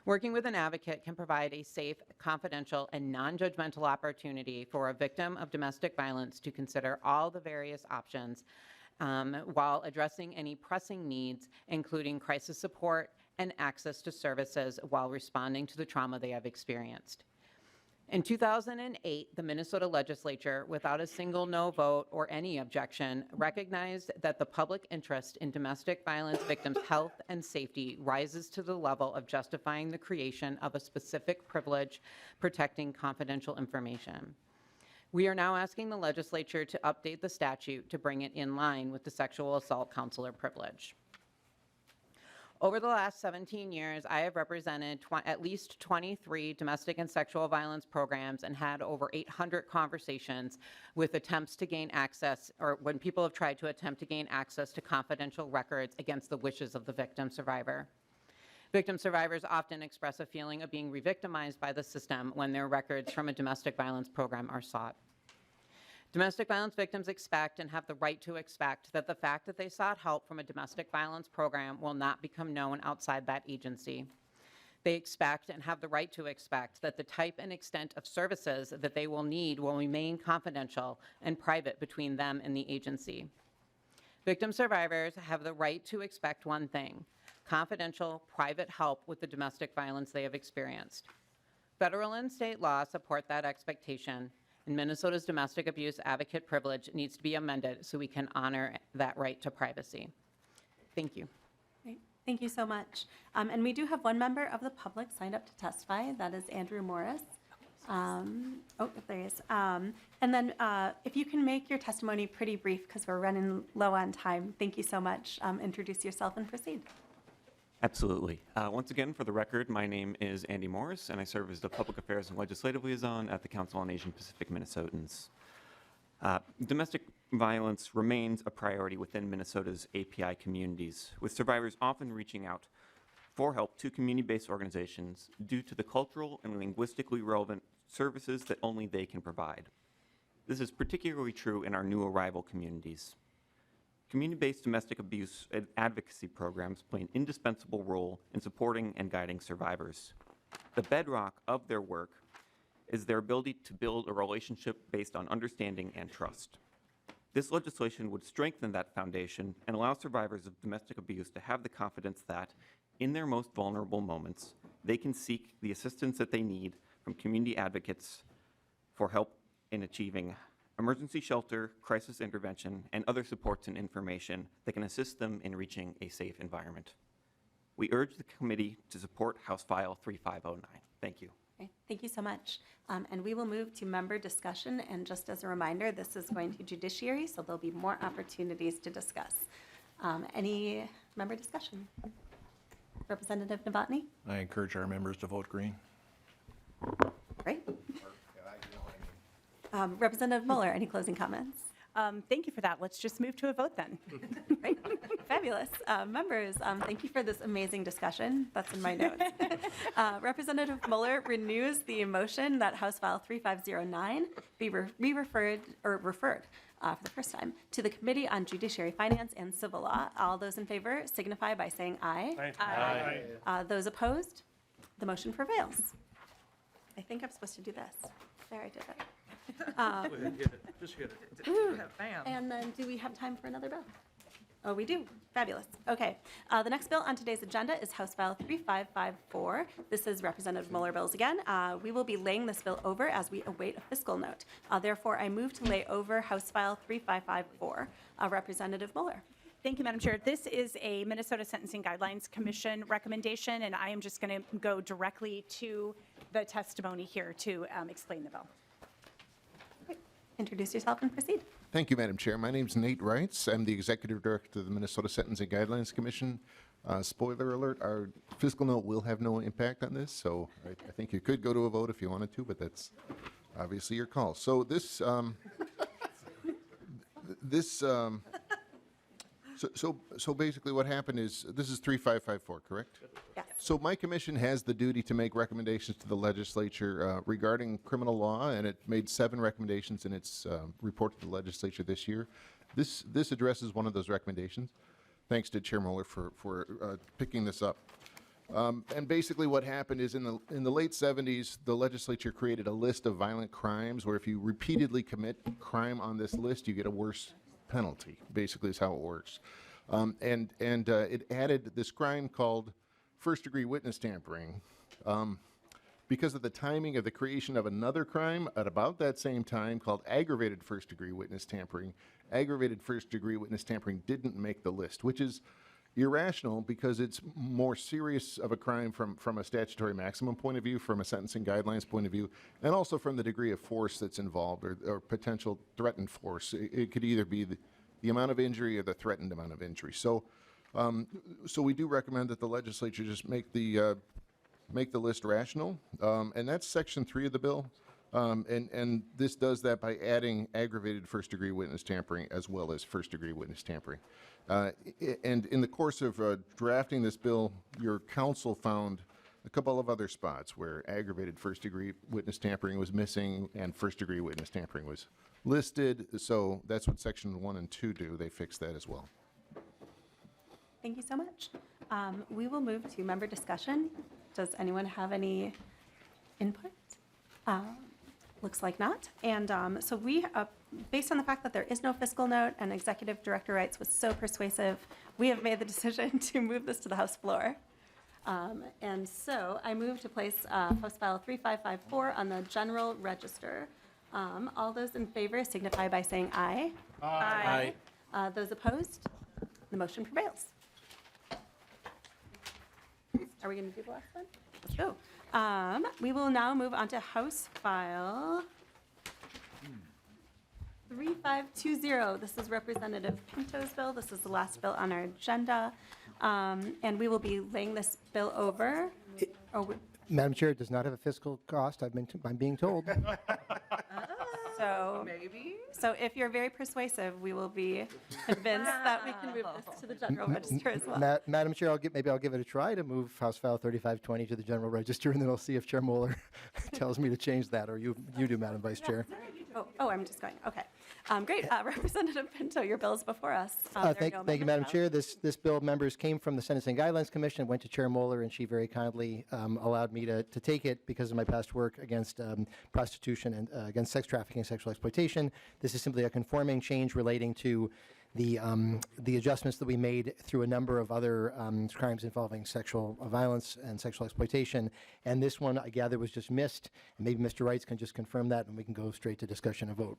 Working with an advocate can provide a safe, confidential, and non-judgmental opportunity for a victim of domestic violence to consider all the various options while addressing any pressing needs, including crisis support and access to services while responding to the trauma they have experienced. In 2008, the Minnesota legislature, without a single no vote or any objection, recognized that the public interest in domestic violence victims' health and safety rises to the level of justifying the creation of a specific privilege protecting confidential information. We are now asking the legislature to update the statute to bring it in line with the sexual assault counselor privilege. Over the last 17 years, I have represented at least 23 domestic and sexual violence programs and had over 800 conversations with attempts to gain access, or when people have tried to attempt to gain access to confidential records against the wishes of the victim survivor. Victim survivors often express a feeling of being re-victimized by the system when their records from a domestic violence program are sought. Domestic violence victims expect and have the right to expect that the fact that they sought help from a domestic violence program will not become known outside that agency. They expect and have the right to expect that the type and extent of services that they will need will remain confidential and private between them and the agency. Victim survivors have the right to expect one thing: confidential, private help with the domestic violence they have experienced. Federal and state law support that expectation, and Minnesota's domestic abuse advocate privilege needs to be amended so we can honor that right to privacy. Thank you. Great. Thank you so much. And we do have one member of the public signed up to testify. That is Andrew Morris. There he is. And then if you can make your testimony pretty brief because we're running low on time. Thank you so much. Introduce yourself and proceed. Absolutely. Once again, for the record, my name is Andy Morris, and I serve as the Public Affairs and Legislative Liaison at the Council on Asian Pacific Minnesotans. Domestic violence remains a priority within Minnesota's API communities, with survivors often reaching out for help to community-based organizations due to the cultural and linguistically relevant services that only they can provide. This is particularly true in our new arrival communities. Community-based domestic abuse advocacy programs play an indispensable role in supporting and guiding survivors. The bedrock of their work is their ability to build a relationship based on understanding and trust. This legislation would strengthen that foundation and allow survivors of domestic abuse to have the confidence that, in their most vulnerable moments, they can seek the assistance that they need from community advocates for help in achieving emergency shelter, crisis intervention, and other supports and information that can assist them in reaching a safe environment. We urge the committee to support House File 3509. Thank you. Okay, thank you so much. And we will move to member discussion. And just as a reminder, this is going to judiciary, so there'll be more opportunities to discuss. Any member discussion? Representative Novotny? I encourage our members to vote green. Great. Representative Moller, any closing comments? Thank you for that. Let's just move to a vote then. Great, fabulous. Members, thank you for this amazing discussion. That's in my notes. Representative Moller renews the motion that House File 3509 be referred for the first time to the Committee on Judiciary Finance and Civil Law. All those in favor signify by saying aye. Aye. Those opposed, the motion prevails. I think I'm supposed to do this. There, I did it. Just hit it. Ooh. And then do we have time for another bill? Oh, we do. Fabulous. Okay. The next bill on today's agenda is House File 3554. This is Representative Moller bills again. We will be laying this bill over as we await a fiscal note. Therefore, I move to lay over House File 3554. Representative Moller. Thank you, Madam Chair. This is a Minnesota Sentencing Guidelines Commission recommendation, and I am just going to go directly to the testimony here to explain the bill. Introduce yourself and proceed. Thank you, Madam Chair. My name's Nate Reitz. I'm the Executive Director of the Minnesota Sentencing Guidelines Commission. Spoiler alert, our fiscal note will have no impact on this, so I think you could go to a vote if you wanted to, but that's obviously your call. So this, so basically what happened is, this is 3554, correct? Yes. So my commission has the duty to make recommendations to the legislature regarding criminal law, and it made 7 recommendations in its report to the legislature this year. This addresses one of those recommendations. Thanks to Chair Moller for picking this up. And basically what happened is in the late 70s, the legislature created a list of violent crimes where if you repeatedly commit crime on this list, you get a worse penalty, basically is how it works. And it added this crime called first-degree witness tampering. Because of the timing of the creation of another crime at about that same time called aggravated first-degree witness tampering, aggravated first-degree witness tampering didn't make the list, which is irrational because it's more serious of a crime from a statutory maximum point of view, from a sentencing guidelines point of view, and also from the degree of force that's involved or potential threatened force. It could either be the amount of injury or the threatened amount of injury. So we do recommend that the legislature just make the list rational, and that's Section 3 of the bill. And this does that by adding aggravated first-degree witness tampering as well as first-degree witness tampering. And in the course of drafting this bill, your council found a couple of other spots where aggravated first-degree witness tampering was missing and first-degree witness tampering was listed. So that's what Section 1 and 2 do. They fix that as well. Thank you so much. We will move to member discussion. Does anyone have any input? Looks like not. And so we, based on the fact that there is no fiscal note and Executive Director Reitz was so persuasive, we have made the decision to move this to the House floor. And so I move to place House File 3554 on the General Register. All those in favor signify by saying aye. Aye. Those opposed? The motion prevails. Are we going to do the last one? Let's go. We will now move on to House File 3520. This is Representative Pinto's bill. This is the last bill on our agenda. And we will be laying this bill over. Madam Chair, it does not have a fiscal cost, I'm being told. So maybe. So if you're very persuasive, we will be convinced that we can move this to the General Register as well. Madam Chair, maybe I'll give it a try to move House File 3520 to the General Register, and then I'll see if Chair Moller tells me to change that, or you do, Madam Vice Chair. Oh, I'm just going. Okay. Great. Representative Pinto, your bill is before us. Thank you, Madam Chair. This bill, members, came from the Sentencing Guidelines Commission, went to Chair Moller, and she very kindly allowed me to take it because of my past work against prostitution and against sex trafficking and sexual exploitation. This is simply a conforming change relating to the adjustments that we made through a number of other crimes involving sexual violence and sexual exploitation. And this one, I gather, was just missed. And maybe Mr. Reitz can just confirm that, and we can go straight to discussion and vote.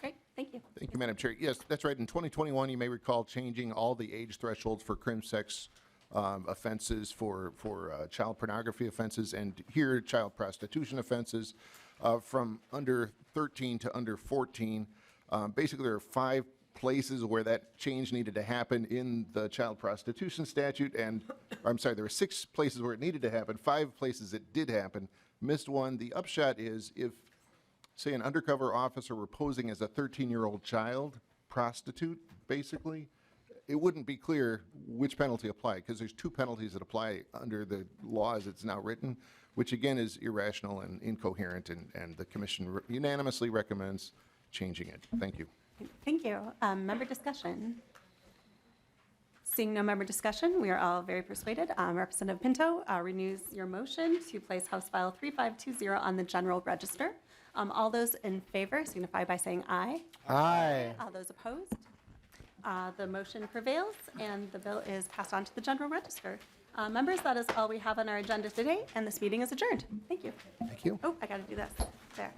Great. Thank you. Thank you, Madam Chair. Yes, that's right. In 2021, you may recall changing all the age thresholds for crim sex offenses, for child pornography offenses, and here child prostitution offenses from under 13 to under 14. Basically, there are 5 places where that change needed to happen in the child prostitution statute, and, I'm sorry, there were 6 places where it needed to happen, 5 places it did happen, missed one. The upshot is if, say, an undercover officer were posing as a 13-year-old child prostitute, basically, it wouldn't be clear which penalty applied, because there's 2 penalties that apply under the law as it's now written, which again is irrational and incoherent, and the commission unanimously recommends changing it. Thank you. Thank you. Member discussion. Seeing no member discussion, we are all very persuaded. Representative Pinto renews your motion to place House File 3520 on the general register. All those in favor signify by saying aye. Aye. All those opposed? The motion prevails, and the bill is passed on to the general register. Members, that is all we have on our agenda today, and this meeting is adjourned. Thank you. Thank you. Oh, I got to do this. There.